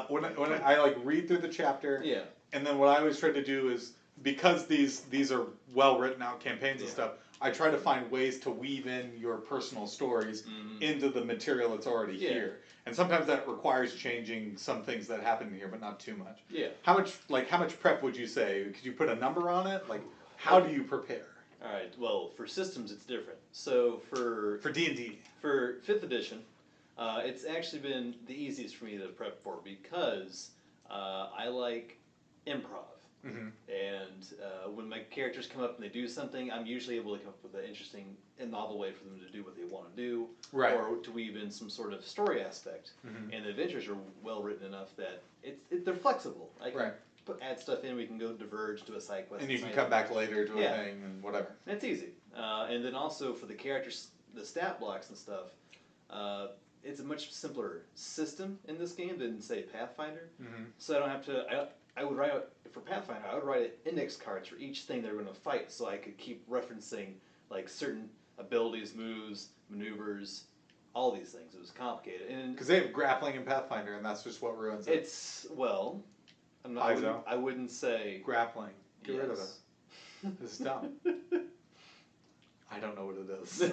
When I read through the chapter, Yeah. and then what I always try to do is because these are well written out campaigns and Yeah. stuff, I try to find ways to weave in your personal stories into the material that's already Yeah. here. And sometimes that requires changing some things that happen in here, but not too much. Yeah. How much prep would you say? Could you put a number on it? How do you prepare? All right. Well, for systems, it's different. So for D&D. For 5th edition, it's actually been the easiest for me to prep for because I like improv. Mm-hmm. And when my characters come up and they do something, I'm usually able to come up with an interesting and novel way for them to do what they want to do, Right. or to weave in some sort of story aspect. Mm-hmm. And the adventures are well written enough that they're flexible. I can add stuff in. We can go diverge to a side quest, and you can come back later to a thing and whatever. That's easy. And then also for the characters, the stat blocks and stuff. It's a much simpler system in this game than say Pathfinder. Mm-hmm. So I don't have to. I would write for Pathfinder. I would write index cards for each thing they're going to fight, so I could keep referencing like certain abilities, moves, maneuvers, all these things. It was complicated, and because they have grappling in Pathfinder, and that's just what ruins it. It's I'm not. I wouldn't say grappling. Get rid of it. This is dumb. I don't know what it is.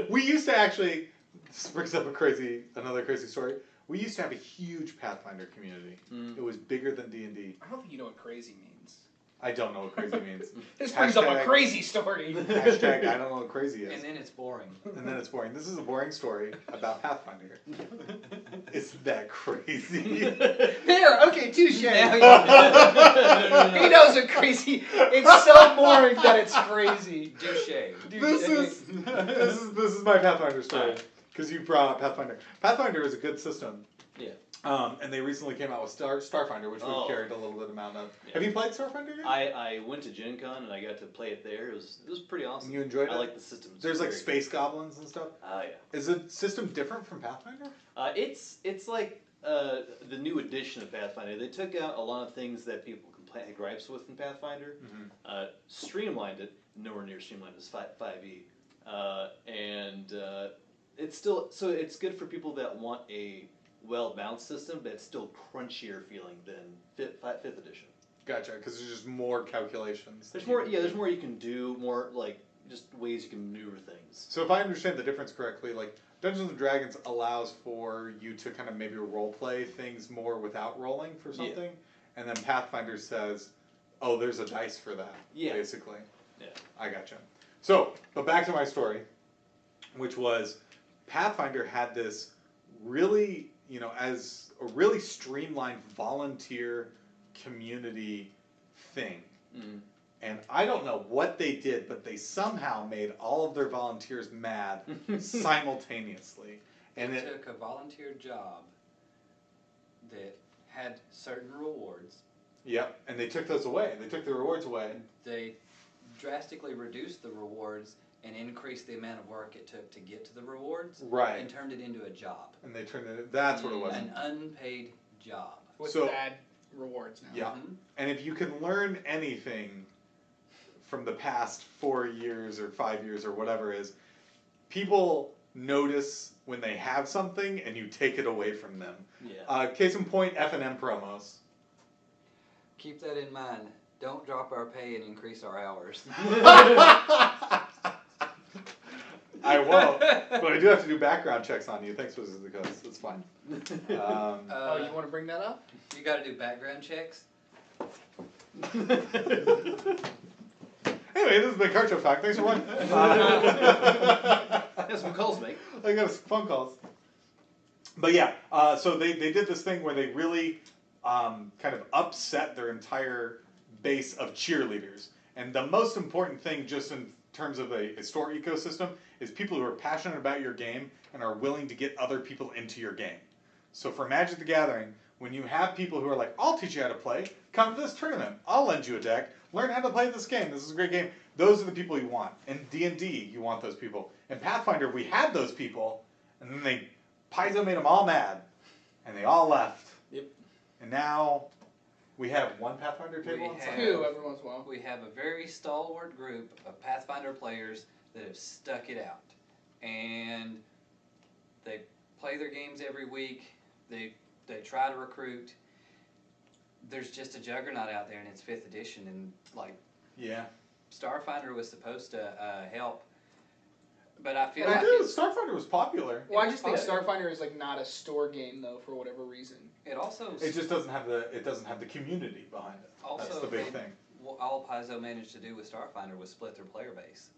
We used to actually. This brings up another crazy story. We used to have a huge Pathfinder community. It was bigger than D&D. I don't think you know what crazy means. I don't know what crazy means. This brings up a crazy story. Hashtag I don't know what crazy is. And then it's boring. This is a boring story about Pathfinder. Isn't that crazy? There, okay, touche. Now He knows what crazy. It's so boring that it's crazy. Douche. This is my Pathfinder story. Because you brought up Pathfinder. Pathfinder is a good system. Yeah. And they recently came out with Starfinder, which we've carried a little bit amount of. Yeah. Have you played Starfinder yet? I went to Gen Con and I got to play it there. It was pretty awesome. You enjoyed it? I like the system. There's like space goblins and stuff. Yeah. Is the system different from Pathfinder? It's like the new edition of Pathfinder. They took out a lot of things that people had gripes with in Pathfinder. Mm-hmm. Streamlined it, nowhere near streamlined as 5e, and it's still it's good for people that want a well-balanced system, but it's still crunchier feeling than fifth edition. Gotcha, because there's just more calculations. There's more. Yeah, there's more you can do. More like just ways you can maneuver things. So if I understand the difference correctly, like Dungeons and Dragons allows for you to kind of maybe role play things more without rolling for something, and then Pathfinder says, "Oh, there's a dice for that." Yeah. Basically. Yeah. I gotcha. So, but back to my story, which was Pathfinder had this really, as a really streamlined volunteer community thing. Mm-hmm. And I don't know what they did, but they somehow made all of their volunteers mad simultaneously. And They took a volunteer job that had certain rewards. Yep, and they took those away. They took the rewards away. They drastically reduced the rewards and increased the amount of work it took to get to the rewards. Right. And turned it into a job. And they turned it. That's what it was. An unpaid job. With So- bad rewards now. Yeah. Mhm. And if you can learn anything from the past 4 years or 5 years or whatever is, people notice when they have something and you take it away from them. Yeah. Case in point, F&M promos. Keep that in mind. Don't drop our pay and increase our hours. I won't, but I do have to do background checks on you. Thanks, Wizards of the Coast. It's fine. Oh, you want to bring that up? You got to do background checks. Anyway, this is the Cardshop talk. Thanks for watching. Have some calls, mate. I got some phone calls. But yeah, so they did this thing where they really kind of upset their entire base of cheerleaders. And the most important thing, just in terms of a store ecosystem, is people who are passionate about your game and are willing to get other people into your game. So for Magic the Gathering, when you have people who are like, I'll teach you how to play, come to this tournament, I'll lend you a deck, learn how to play this game, this is a great game. Those are the people you want. In D&D, you want those people. In Pathfinder, we had those people, and then Paizo made them all mad, and they all left. Yep. And now we have one Pathfinder table. We on have- Sunday. Two every once in a while. We have a very stalwart group of Pathfinder players that have stuck it out. And they play their games every week. They try to recruit. There's just a juggernaut out there, and it's 5th edition. And, like, Yeah. Starfinder was supposed to help. But I feel And like Starfinder was popular. Well, I It just was think Starfinder is like not a store game though, for whatever reason. it also... It just doesn't have the community behind it. Also, That's the big thing. all Paizo managed to do with Starfinder was split their player base.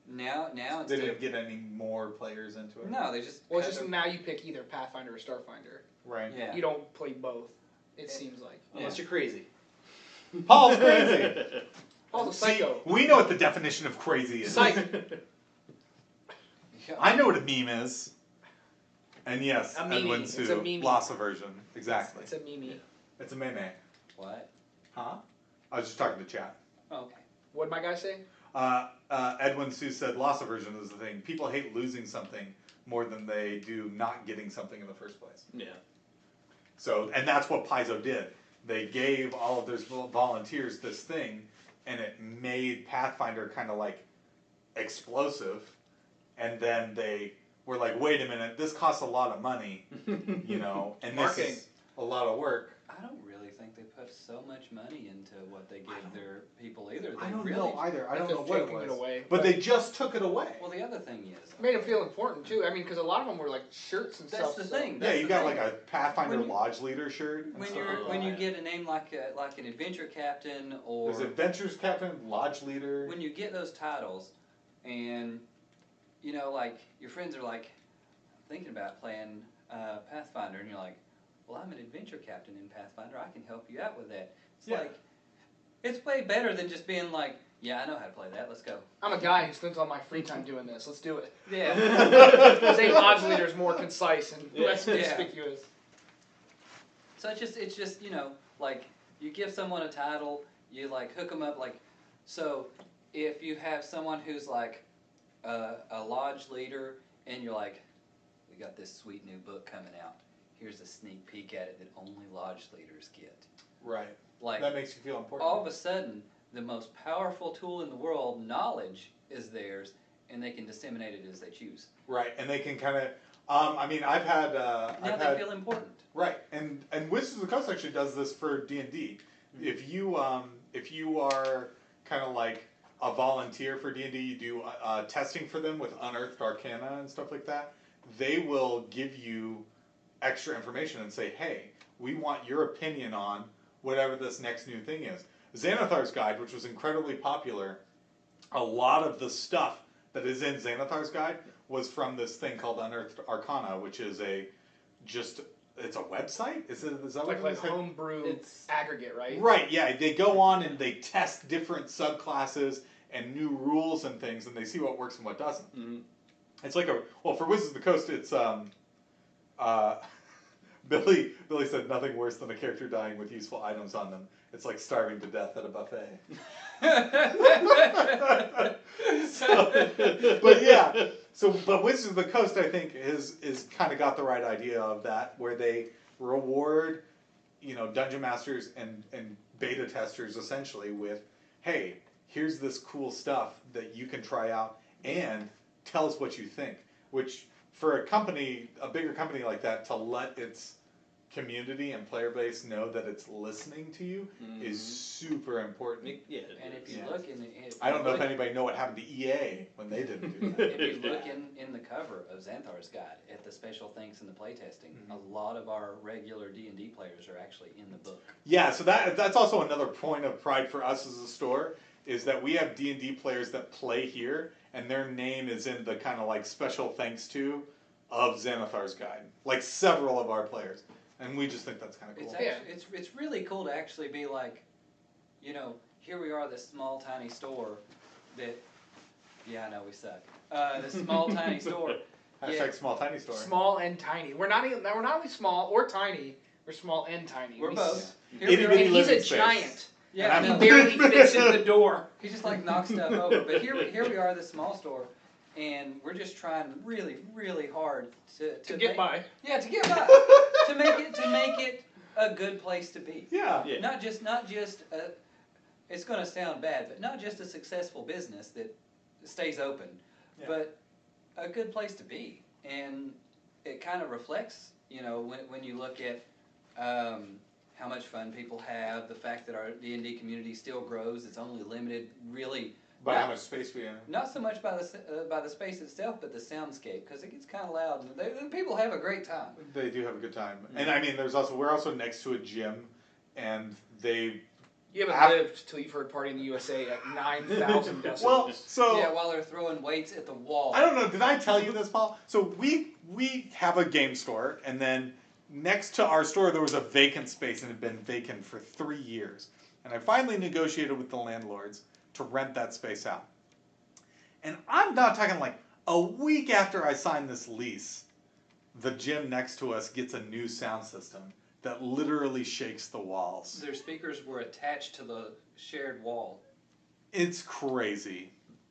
Now They instead didn't of... get any more players into it. No, they just... Well, it's cut just their- now you pick either Pathfinder or Starfinder. Right. Yeah. You don't play both. It seems like. Yeah. Unless you're crazy. Paul's crazy. Paul's a See, psycho. we know what the definition of crazy is. Psych. I know what a meme is. And yes, A meme. Edwin It's a Sue, meme. loss aversion. Exactly. It's a meme. It's a meme. What? Huh? I was just talking to chat. Oh, okay. What'd my guy say? Edwin Sue said loss aversion is the thing. People hate losing something more than they do not getting something in the first place. Yeah. So, and that's what Paizo did. They gave all of their volunteers this thing, and it made Pathfinder kind of like explosive. And then they were like, wait a minute, this costs a lot of money, you know, and this Marketing. is a lot of work. I don't really think they put so much money into what they gave their people either. I They don't really, know either. I don't know Just what it taking was. it away. But they just took it away. Well, the other thing is, made him feel important too. I mean, because a lot of them were like shirts and that's stuff. the so- thing. Yeah, That's you the got thing. like a Pathfinder When you- Lodge Leader shirt. And When stuff you're like when you that. get a name like an adventure captain or There's Adventures Captain, Lodge Leader. when you get those titles, and you know, like your friends are like thinking about playing Pathfinder, and you're like, well, I'm an adventure captain in Pathfinder. I can help you out with that. It's Yeah. like it's way better than just being like, yeah, I know how to play that. Let's go. I'm a guy who spends all my free time doing this. Let's do it. Yeah. Say Lodge Leader is more concise and less Yeah. conspicuous. So it's just you know, like you give someone a title, you like hook them up like, so if you have someone who's like a lodge leader and you're like, we got this sweet new book coming out. Here's a sneak peek at it that only lodge leaders get. Right. Like That makes you feel important. all of a sudden, the most powerful tool in the world, knowledge, is theirs, and they can disseminate it as they choose. Right, and they can kind of. I mean, I've had. Now I've they had. feel important. Right, and Wizards of the Coast actually does this for D&D. If you are kind of like a volunteer for D&D, you do testing for them with Unearthed Arcana and stuff like that. They will give you extra information and say, hey, we want your opinion on whatever this next new thing is. Xanathar's Guide, which was incredibly popular, a lot of the stuff that is in Xanathar's Guide was from this thing called Unearthed Arcana, which is it's a website? Is that It's what like it is? homebrew It's- aggregate, right? Right, yeah. They go on and they test different subclasses and new rules and things, and they see what works and what doesn't. Mm-hmm. It's like for Wizards of the Coast, it's Billy said nothing worse than a character dying with useful items on them. It's like starving to death at a buffet. But yeah, but Wizards of the Coast, I think, is kind of got the right idea of that, where they reward, dungeon masters and beta testers essentially with, hey, here's this cool stuff that you can try out, and tell us what you think. Which for a bigger company like that, to let its community and player base know that it's listening to you is super important. Yeah. And if you Yeah. look in I don't know if anybody know what happened to EA when they didn't do that. if you look in the cover of Xanthar's Guide at the special things in the playtesting, a lot of our regular D&D players are actually in the book. Yeah, so that's also another point of pride for us as a store, is that we have D&D players that play here, and their name is in the kind of like special thanks to of Xanathar's Guide. Like several of our players. And we just think that's kind of cool. It's actually, it's really cool to actually be like, here we are, this small tiny store that, yeah, I know we suck. This small tiny store. Hashtag small tiny store. Small and tiny. We're not only small or tiny. We're small and tiny. We're both. Yeah. Here we Itty are. bitty And he's a living space. giant. Yeah, And I I'm know. He barely fits in the door. He just like knocks stuff over. But here we are, this small store, and we're just trying really, really hard to get by. Yeah, to get by. to make it a good place to be. Yeah. Yeah. Not just it's going to sound bad, but not just a successful business that stays open, Yeah. but a good place to be. And it kind of reflects, when you look at how much fun people have, the fact that our D&D community still grows. It's only limited, really, By how much space we have. not so much by the space itself, but the soundscape, because it gets kind of loud, and people have a great time. They do have a good time. And I mean, we're also next to a gym, and they... You haven't lived till you've heard Party in the USA at 9,000 decibels. Well, so... Yeah, while they're throwing weights at the wall. I don't know, did I tell you this, Paul? So we have a game store, and then next to our store there was a vacant space and it had been vacant for 3 years. And I finally negotiated with the landlords to rent that space out. And I'm not talking like a week after I signed this lease, the gym next to us gets a new sound system that literally shakes the walls. Their speakers were attached to the shared wall. It's crazy.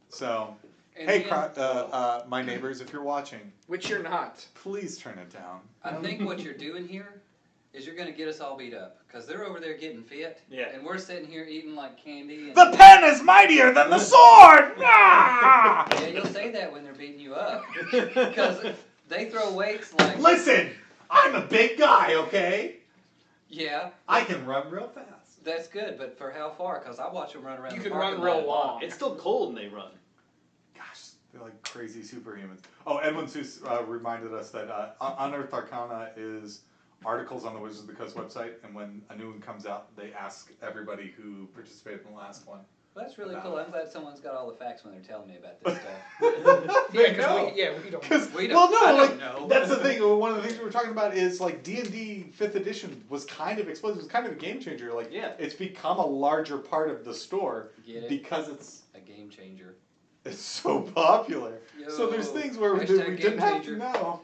So, And hey, then- my neighbors, if you're watching, Which you're not. please turn it down. I think what you're doing here is you're going to get us all beat up because they're over there getting fit, Yeah. and we're sitting here eating like candy. And The pen is mightier than the sword! Ah! yeah, you'll say that when they're beating you up because they throw weights like. Listen, I'm a big guy, okay? Yeah, I can run real fast. that's good, but for how far? Because I watch them run around. You the can run parking real lot. long. It's still cold and they run. Gosh, they're like crazy superhumans. Oh, Edwin Seuss reminded us that Unearthed Arcana is articles on the Wizards of the Coast website, and when a new one comes out, they ask everybody who participated in the last one. Well, that's really cool. I'm glad someone's got all the facts when they're telling me about this stuff. They Because know. we don't. We Well, don't- no, I like don't know. that's the thing. One of the things we were talking about is like D&D 5th edition was kind of explosive. It was kind of a game changer. Like, Yeah. it's become a larger part of the store Get it? because it's A game changer. so popular. So there's Yo, things where we hashtag didn't game have changer. to know.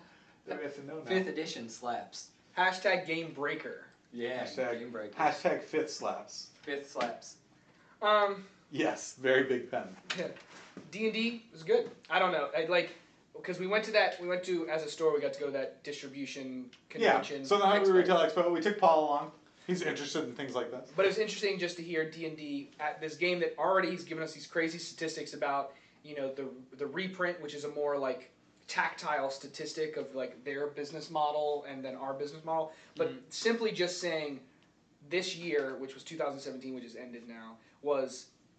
That we have to know now. 5th edition slaps. Hashtag game breaker. Yeah, game breaker. Hashtag 5th slaps. 5th slaps. Yes, very big pen. D&D was good. I don't know. Because we went to, as a store, we got to go to that distribution convention. Yeah. So the Hungry expo. Retail Expo, we took Paul along. He's interested in things like this. But it was interesting just to hear D&D at this game that already he's given us these crazy statistics about, the reprint, which is a more like tactile statistic of like their business model and then our business model. But simply just saying this year, which was 2017, which has ended now,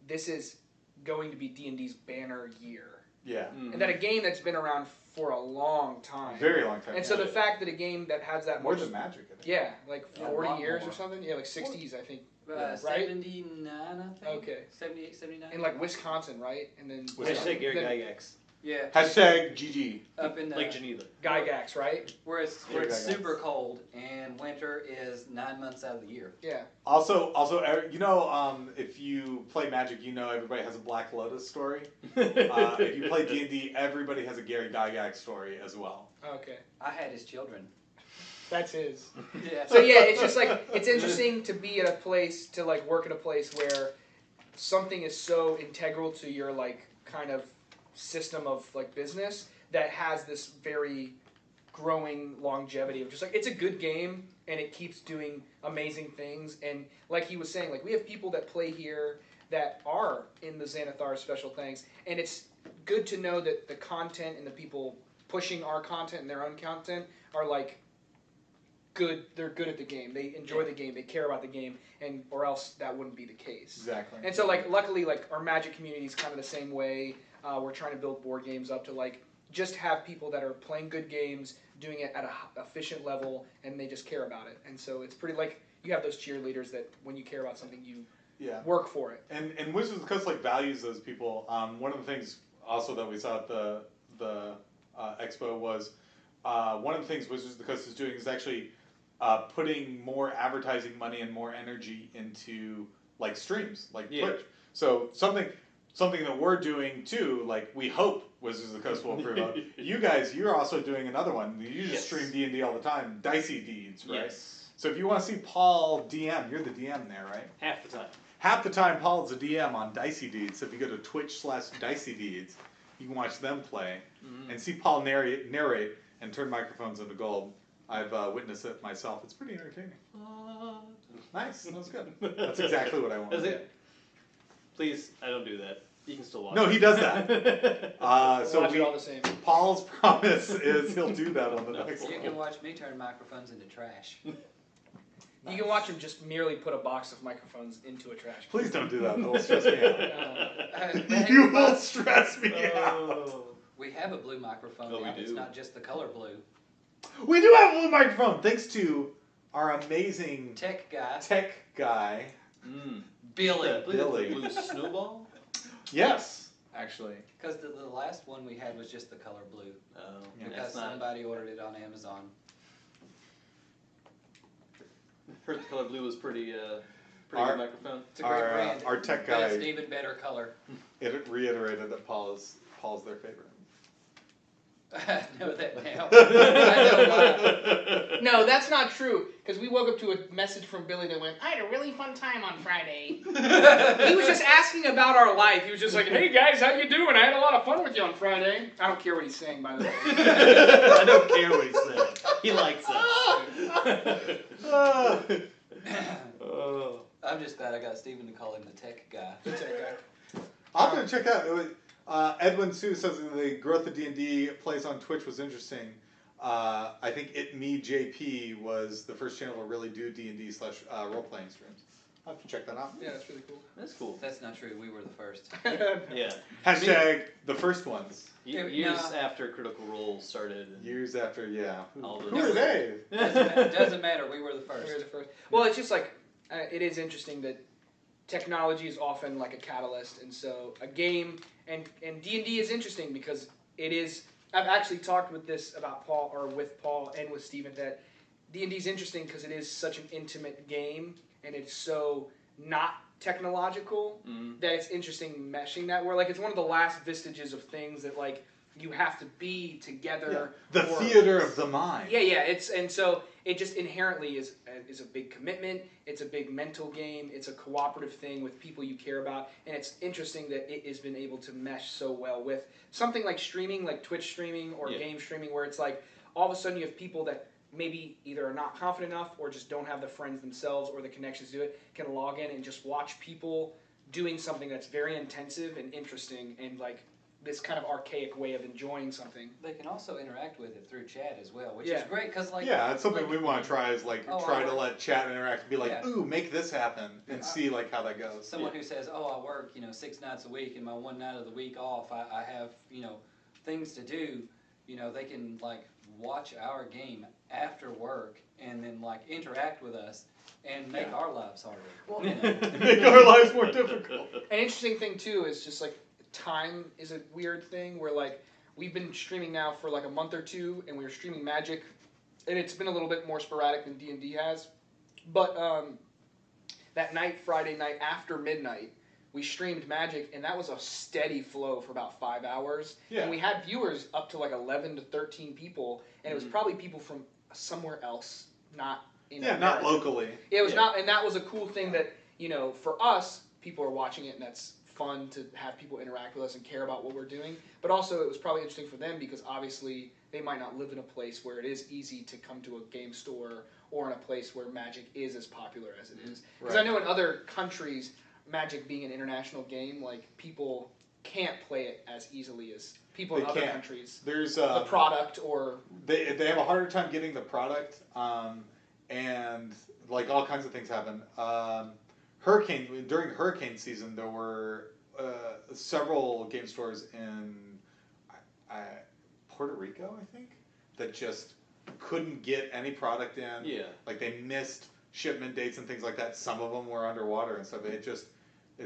this is going to be D&D's banner year. Yeah. And that a game that's been around for a long time. Very long time. And so the fact that a game that has that more much, than Magic. I think. yeah, like Yeah, a 40 lot years more. or something, yeah, like 60s, I think. Right? 79, I think. Okay. 78, 79. In like Wisconsin, right? And then Hashtag Gary then Gygax. Yeah. Hashtag GG. Up in the Lake Geneva. Gygax, right? where it's Yeah, super cold and winter is 9 months out of the year. Yeah. Also, if you play Magic, everybody has a Black Lotus story. If you play D&D, everybody has a Gary Gygax story as well. Okay. I had his children. That's his. Yeah. So yeah, it's just like it's interesting to be at a place to like work at a place where something is so integral to your like kind of system of like business that has this very growing longevity of just like it's a good game and it keeps doing amazing things, and like he was saying, like we have people that play here that are in the Xanathar special things, and it's good to know that the content and the people pushing our content and their own content are like good. They're good at the game. They enjoy the game. They care about the game, and or else that wouldn't be the case. Exactly. And so like luckily like our Magic community is kind of the same way. We're trying to build board games up to like just have people that are playing good games, doing it at a efficient level, and they just care about it. And so it's pretty like you have those cheerleaders that when you care about something, you work for it. And Wizards of the Coast values those people. One of the things also that we saw at the expo was one of the things Wizards of the Coast is doing is actually putting more advertising money and more energy into like streams, like Twitch. So something that we're doing too, like we hope Wizards of the Coast will approve of. You guys, you're also doing another one. You just stream D&D all the time, Dicey Deeds, right? Yes. So if you want to see Paul DM, you're the DM there, right? Half the time. Half the time Paul's a DM on Dicey Deeds. So if you go to Twitch/Dicey Deeds, you can watch them play and see Paul narrate and turn microphones into gold. I've witnessed it myself. It's pretty entertaining. Nice. That was good. That's exactly what I wanted. That's it. Please, I don't do that. You can still watch. No, it. he does that. So Watch it all the same. Paul's promise is he'll do that on the next You one. can watch me turn microphones into trash. You can watch him just merely put a box of microphones into a trash can. Please don't do that. It'll stress me out. But You will stress me out. we have a blue microphone Oh, we now. It's do. not just the color blue. We do have a blue microphone, thanks to our amazing Tech guy. tech guy. Billy. Billy. Blue snowball. Yes, actually. Because the last one we had was just the color blue. Oh, Yeah. Because that's not. somebody ordered it on Amazon. Heard the color blue was pretty good microphone. It's a great brand. Our tech Best, guy even better color. it reiterated that Paul's their favorite. I know that now. I know why. No, that's not true. Because we woke up to a message from Billy that went, "I had a really fun time on Friday." He was just asking about our life. He was just like, "Hey guys, how you doing? I had a lot of fun with you on Friday." I don't care what he's saying, by the way. I don't care what he's saying. He likes us. I'm just glad I got Steven to call him the tech guy. The tech guy. I'll have to check out. It was, Edwin Sue says that the growth of D&D plays on Twitch was interesting. I think JP was the first channel to really do D&D / role-playing streams. I'll have to check that out. Yeah, that's really cool. That's cool. That's not true. We were the first. Yeah. Hashtag the first ones. Years after Critical Role started. Years after, yeah. All Who are they? Doesn't matter. We were the first. We were the first. Well, it's just like, it is interesting that technology is often like a catalyst, and so a game and D&D is interesting because it is. I've actually talked with Paul and with Steven that D&D is interesting because it is such an intimate game and it's so not technological that it's interesting meshing that. Where like it's one of the last vestiges of things that like you have to be together. Yeah. The theater of the mind. Yeah. And so it just inherently is a big commitment. It's a big mental game. It's a cooperative thing with people you care about, and it's interesting that it has been able to mesh so well with something like streaming, like Twitch streaming or game streaming, where it's like all of a sudden you have people that maybe either are not confident enough or just don't have the friends themselves or the connections to do it, can log in and just watch people doing something that's very intensive and interesting and like this kind of archaic way of enjoying something. They can also interact with it through chat as well, which is great because like it's something we want to try is like try to let chat interact and be like, ooh, make this happen and see like how that goes. Someone who says, oh, I work 6 nights a week and my one night of the week off, I have things to do. They can like watch our game after work and then like interact with us and make our lives harder. Well, make our lives more difficult. An interesting thing too is just like time is a weird thing where like we've been streaming now for like a month or two and we were streaming Magic and it's been a little bit more sporadic than D&D has, but that night, Friday night after midnight, we streamed Magic and that was a steady flow for about 5 hours and we had viewers up to like 11 to 13 people and it was probably people from somewhere else, not in America. Not locally. It was not, and that was a cool thing that for us, people are watching it and that's fun to have people interact with us and care about what we're doing, but also it was probably interesting for them because obviously they might not live in a place where it is easy to come to a game store or in a place where Magic is as popular as it is. Because I know in other countries, Magic being an international game, like people can't play it as easily as people in other countries. There's the product or they have a harder time getting the product, and like all kinds of things happen. During hurricane season, there were several game stores in Puerto Rico, I think, that just couldn't get any product in. Yeah. Like they missed shipment dates and things like that. Some of them were underwater and stuff. It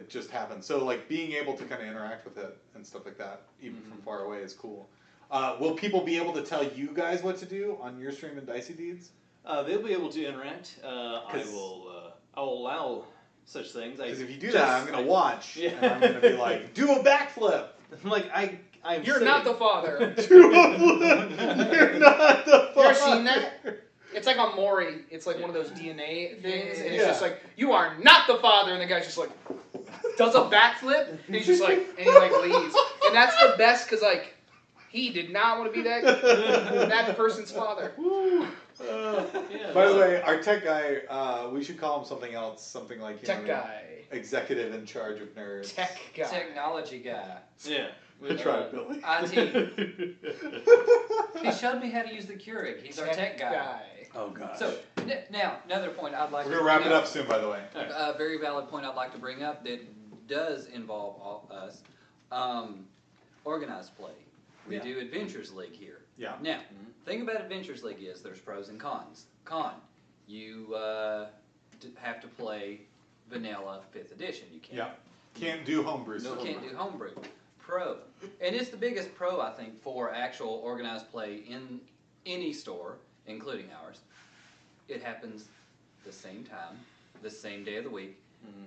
just happened. So like being able to kind of interact with it and stuff like that, even from far away, is cool. Will people be able to tell you guys what to do on your stream and Dicey Deeds? They'll be able to interact. I will allow such things. Because if you do that, I'm going to watch, and I'm going to be like, do a backflip! I'm like, I'm You're not the father. Do a flip! You're not the father! You ever seen that? It's like on Maury. It's like one of those DNA things, and it's just like, you are not the father, and the guy's just like, does a backflip, and he's just like, and he like leaves. And that's the best, because like, he did not want to be that person's father. By the way, our tech guy, we should call him something else, something like tech guy, executive in charge of nerds, tech guy, technology guy. Yeah, we tried, Billy. IT. He showed me how to use the Keurig. He's our tech guy. Oh gosh. So now another point I'd like. We're gonna wrap it up soon, by the way. A very valid point I'd like to bring up that does involve us. Organized play. We do Adventures League here. Yeah. Now, thing about Adventures League is there's pros and cons. Con, you have to play vanilla 5th edition. You can't. Yeah. Can't do homebrew. No, can't do homebrew. Pro, and it's the biggest pro I think for actual organized play in any store, including ours. It happens the same time, the same day of the week,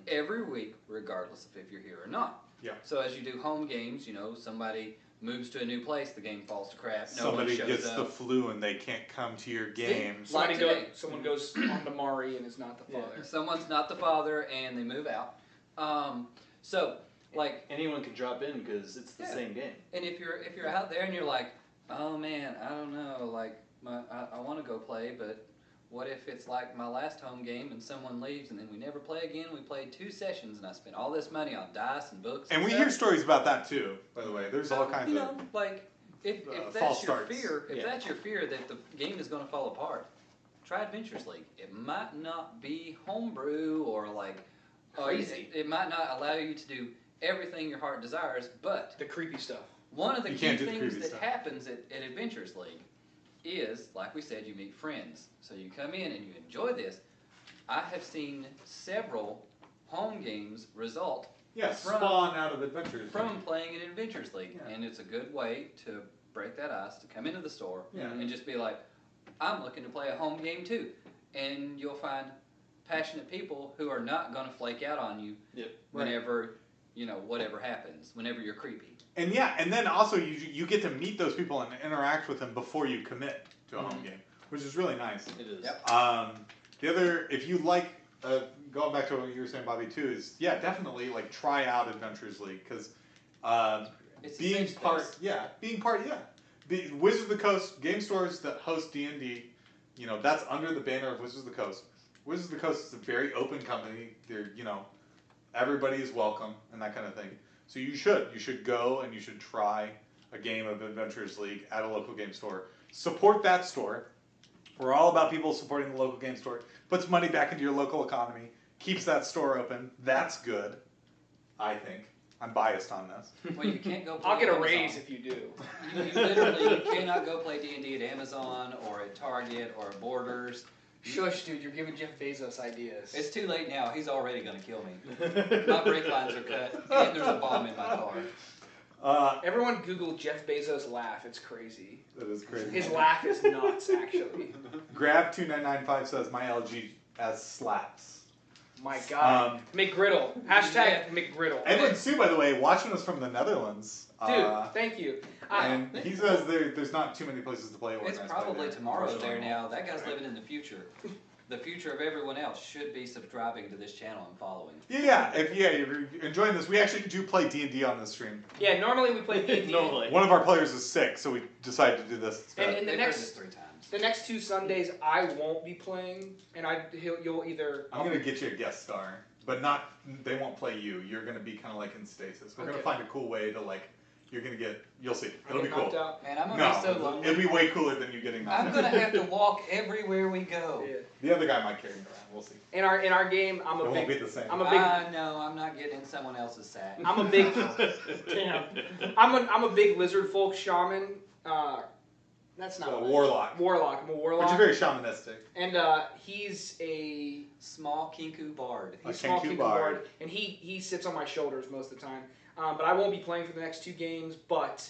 every week, regardless of if you're here or not. Yeah. So as you do home games, you know, somebody moves to a new place, the game falls to crap. Somebody no one shows gets up. the flu and they can't come to your games. Like today. Someone goes on to Mari and is not the father. Someone's not the father and they move out. So like anyone can drop in because it's the same game. And if you're out there and you're like, oh man, I don't know, like I want to go play, but what if it's like my last home game and someone leaves and then we never play again? We played 2 sessions and I spent all this money on dice and books. And we stuff. hear stories about that too, by the way. There's all kinds you of know, like if false that's your starts. fear, if that's your fear that the game is going to fall apart, try Adventures League. It might not be homebrew or like crazy. It might not allow you to do everything your heart desires, but the creepy stuff. One of the You key can't do the things creepy that stuff. happens at Adventures League is, like we said, you meet friends. So you come in and you enjoy this. I have seen several home games result spawn out of adventures. from playing in Adventures League. Yeah. And it's a good way to break that ice, to come into the store Yeah. and just be like, I'm looking to play a home game too. And you'll find passionate people who are not going to flake out on you whenever, you know, whatever happens, whenever you're creepy. And and then also you get to meet those people and interact with them before you commit to a home game, which is really nice. It is. Yep. The other, if you like, going back to what you were saying, Bobby, too, is definitely like try out Adventures League because It's a being safe part, space. Wizards of the Coast game stores that host D&D, you know, that's under the banner of Wizards of the Coast. Wizards of the Coast is a very open company. They're, you know, everybody is welcome and that kind of thing. So you should go and you should try a game of Adventures League at a local game store. Support that store. We're all about people supporting the local game store. Puts money back into your local economy. Keeps that store open. That's good, I think. I'm biased on this. Well, you can't go play I'll get a Amazon. raise if you do. You literally cannot go play D&D at Amazon or at Target or at Borders. Shush, dude, you're giving Jeff Bezos ideas. It's too late now. He's already going to kill me. My brake lines are cut, and there's a bomb in my car. Everyone Google Jeff Bezos laugh. It's crazy. That is crazy. His laugh is nuts, actually. Grab2995 says my LG as slaps. My God. McGriddle. Hashtag McGriddle. Edwin Sue, by the way, watching us from the Netherlands. Dude, thank you. And he says there's not too many places to play It's organized probably play tomorrow there now. That guy's living in the future. The future of everyone else should be subscribing to this channel and following. If you're enjoying this, we actually do play D&D on this stream. Yeah, normally we play D&D. Normally. One of our players is sick, so we decided to do this instead. And They've heard this 3 times. The next 2 Sundays I won't be playing, and you'll either. I'm gonna get you a guest star, but they won't play you. You're gonna be kind of like in stasis. We're gonna find a cool way to like. You'll see. It'll be cool. Man, I'm gonna be so No, lonely. it'll be way cooler than you getting knocked I'm out. gonna have to walk everywhere we go. Yeah. The other guy might carry him around. We'll see. In our game, I'm It a won't be big. the same. I'm a big. No, I'm not getting in someone else's sack. I'm a big. Damn. I'm a big lizard folk shaman. That's not what warlock. Warlock. I'm a warlock. Which is very shamanistic. And he's a Small Kinku Bard. A small Kenku Kenku bard. bard, and he sits on my shoulders most of the time. But I won't be playing for the next 2 games. But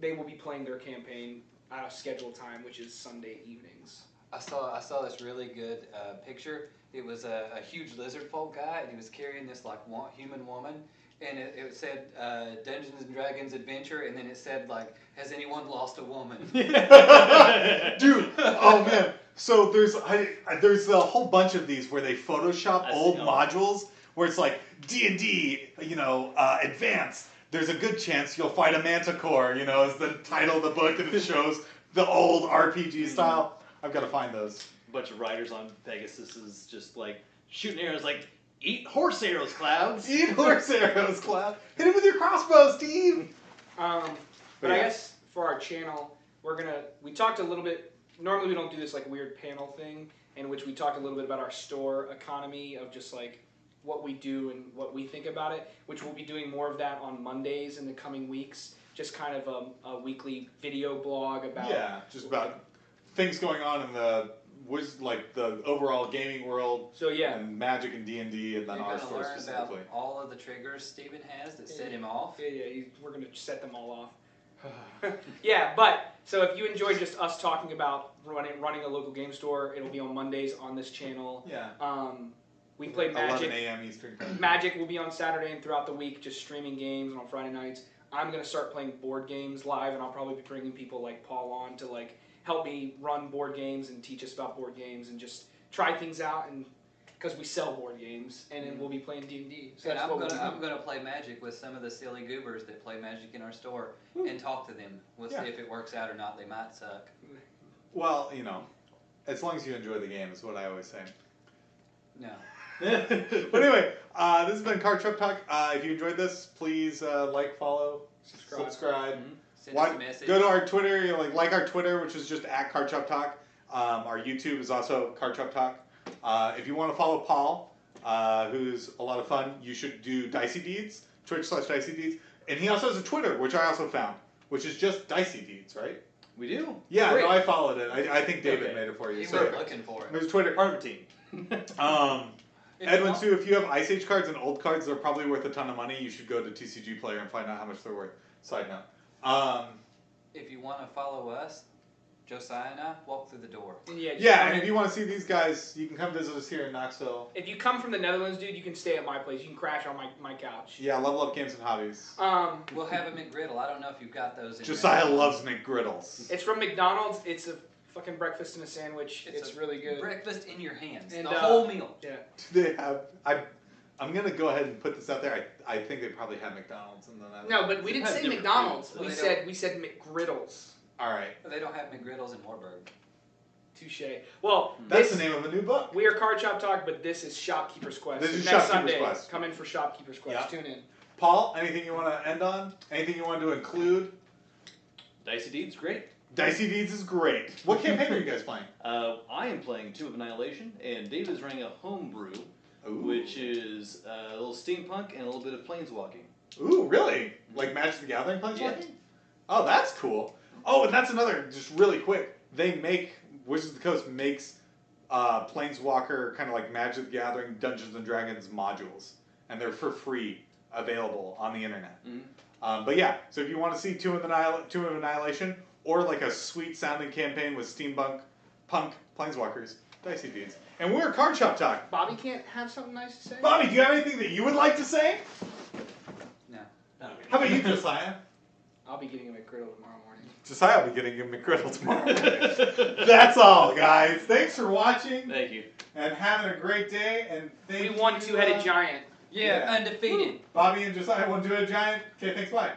they will be playing their campaign at a scheduled time, which is Sunday evenings. I saw this really good picture. It was a huge lizard folk guy, and he was carrying this like human woman, and it said Dungeons and Dragons Adventure, and then it said like, has anyone lost a woman? Dude, oh man. So there's a whole bunch of these where they Photoshop old modules where it's like D&D, advanced. There's a good chance you'll fight a manticore, is the title of the book, and it shows the old RPG style. I've got to find those. A bunch of riders on Pegasus is just like shooting arrows like, eat horse arrows, Clouds. Eat horse arrows, Cloud. Hit him with your crossbow, Steve. But I guess for our channel, we talked a little bit, normally we don't do this like weird panel thing, in which we talked a little bit about our store economy of just like what we do and what we think about it, which we'll be doing more of that on Mondays in the coming weeks, just kind of a weekly video blog about... Yeah, just about things going on in the overall gaming world. So yeah. And Magic and D&D, and then You're our gonna store learn specifically. about all of the triggers Steven has that set him off. Yeah, we're going to set them all off. Yeah, but so if you enjoy just us talking about running a local game store, it'll be on Mondays on this channel. Yeah. We play 11 Magic. a.m. Eastern Time. Magic will be on Saturday and throughout the week, just streaming games, and on Friday nights. I'm gonna start playing board games live, and I'll probably be bringing people like Paul on to like help me run board games and teach us about board games and just try things out, and because we sell board games, and then we'll be playing D&D. So And that's what I'm gonna play Magic with some of the silly goobers that play Magic in our store and talk to them. We'll see if it works out or not. They might suck. Well, as long as you enjoy the game is what I always say. No. But anyway, this has been Cardshop Talk. If you enjoyed this, please like, follow, subscribe. Mm-hmm. Send us a message. Go to our Twitter, like our Twitter, which is just @Cardshop Talk. Our YouTube is also Cardshop Talk. If you want to follow Paul, who's a lot of fun, you should do Dicey Deeds, Twitch/Dicey Deeds. And he also has a Twitter, which I also found, which is just Dicey Deeds, right? We do. Yeah, Great. no, I followed it. I think David Okay. made it for you. He So was looking for it. there's Twitter. Part of a team. Edwin, Sue, if you have Ice Age cards and old cards, they're probably worth a ton of money. You should go to TCG Player and find out how much they're worth. Side note. If you want to follow us, Josiah and I walk through the door. Yeah, and if you want to see these guys, you can come visit us here in Knoxville. If you come from the Netherlands, dude, you can stay at my place. You can crash on my couch. Yeah, Level Up Games and Hobbies. We'll have a McGriddle. I don't know if you've got those in Josiah there. loves McGriddles. It's from McDonald's. It's a fucking breakfast and a sandwich. It's really good. Breakfast in your hands. And, the whole meal. Yeah. Do they have? I'm gonna go ahead and put this out there. I think they probably have McDonald's in the Netherlands. No, but we didn't Have say different McDonald's. foods. We said McGriddles. All right, They don't have McGriddles in Warburg. Touche. Well, that's this, the name of a new book. we are Cardshop Talk, but this is Shopkeeper's Quest. This is Next Shopkeeper's Sunday, Quest. come in for Shopkeeper's Quest. Yeah. Tune in. Paul, anything you want to end on? Anything you want to include? Dicey Deeds, great. Dicey Deeds is great. What campaign are you guys playing? I am playing Tomb of Annihilation, and Dave is running a homebrew, which is a little steampunk and a little bit of planeswalking. Ooh, really? Like Magic the Gathering planeswalking? Yeah. Oh, that's cool. Oh, and that's another, just really quick. They make, Wizards of the Coast makes Planeswalker, kind of like Magic the Gathering, Dungeons and Dragons modules. And they're for free available on the internet. Mm-hmm. But yeah, so if you want to see Tomb of Annihilation, or like a sweet sounding campaign with steampunk, punk, Planeswalkers, Dicey Deeds. And we're Cardshop Talk. Bobby can't have something nice to say? Bobby, do you have anything that you would like to say? No. How about you, Josiah? I'll be getting a McGriddle tomorrow morning. Josiah will be getting a McGriddle tomorrow. That's all, guys. Thanks for watching. Thank you. And having a great day. And thank We won you, two-headed giant. Yeah, undefeated. Bobby and Josiah won two-headed giant. Okay, thanks, bye.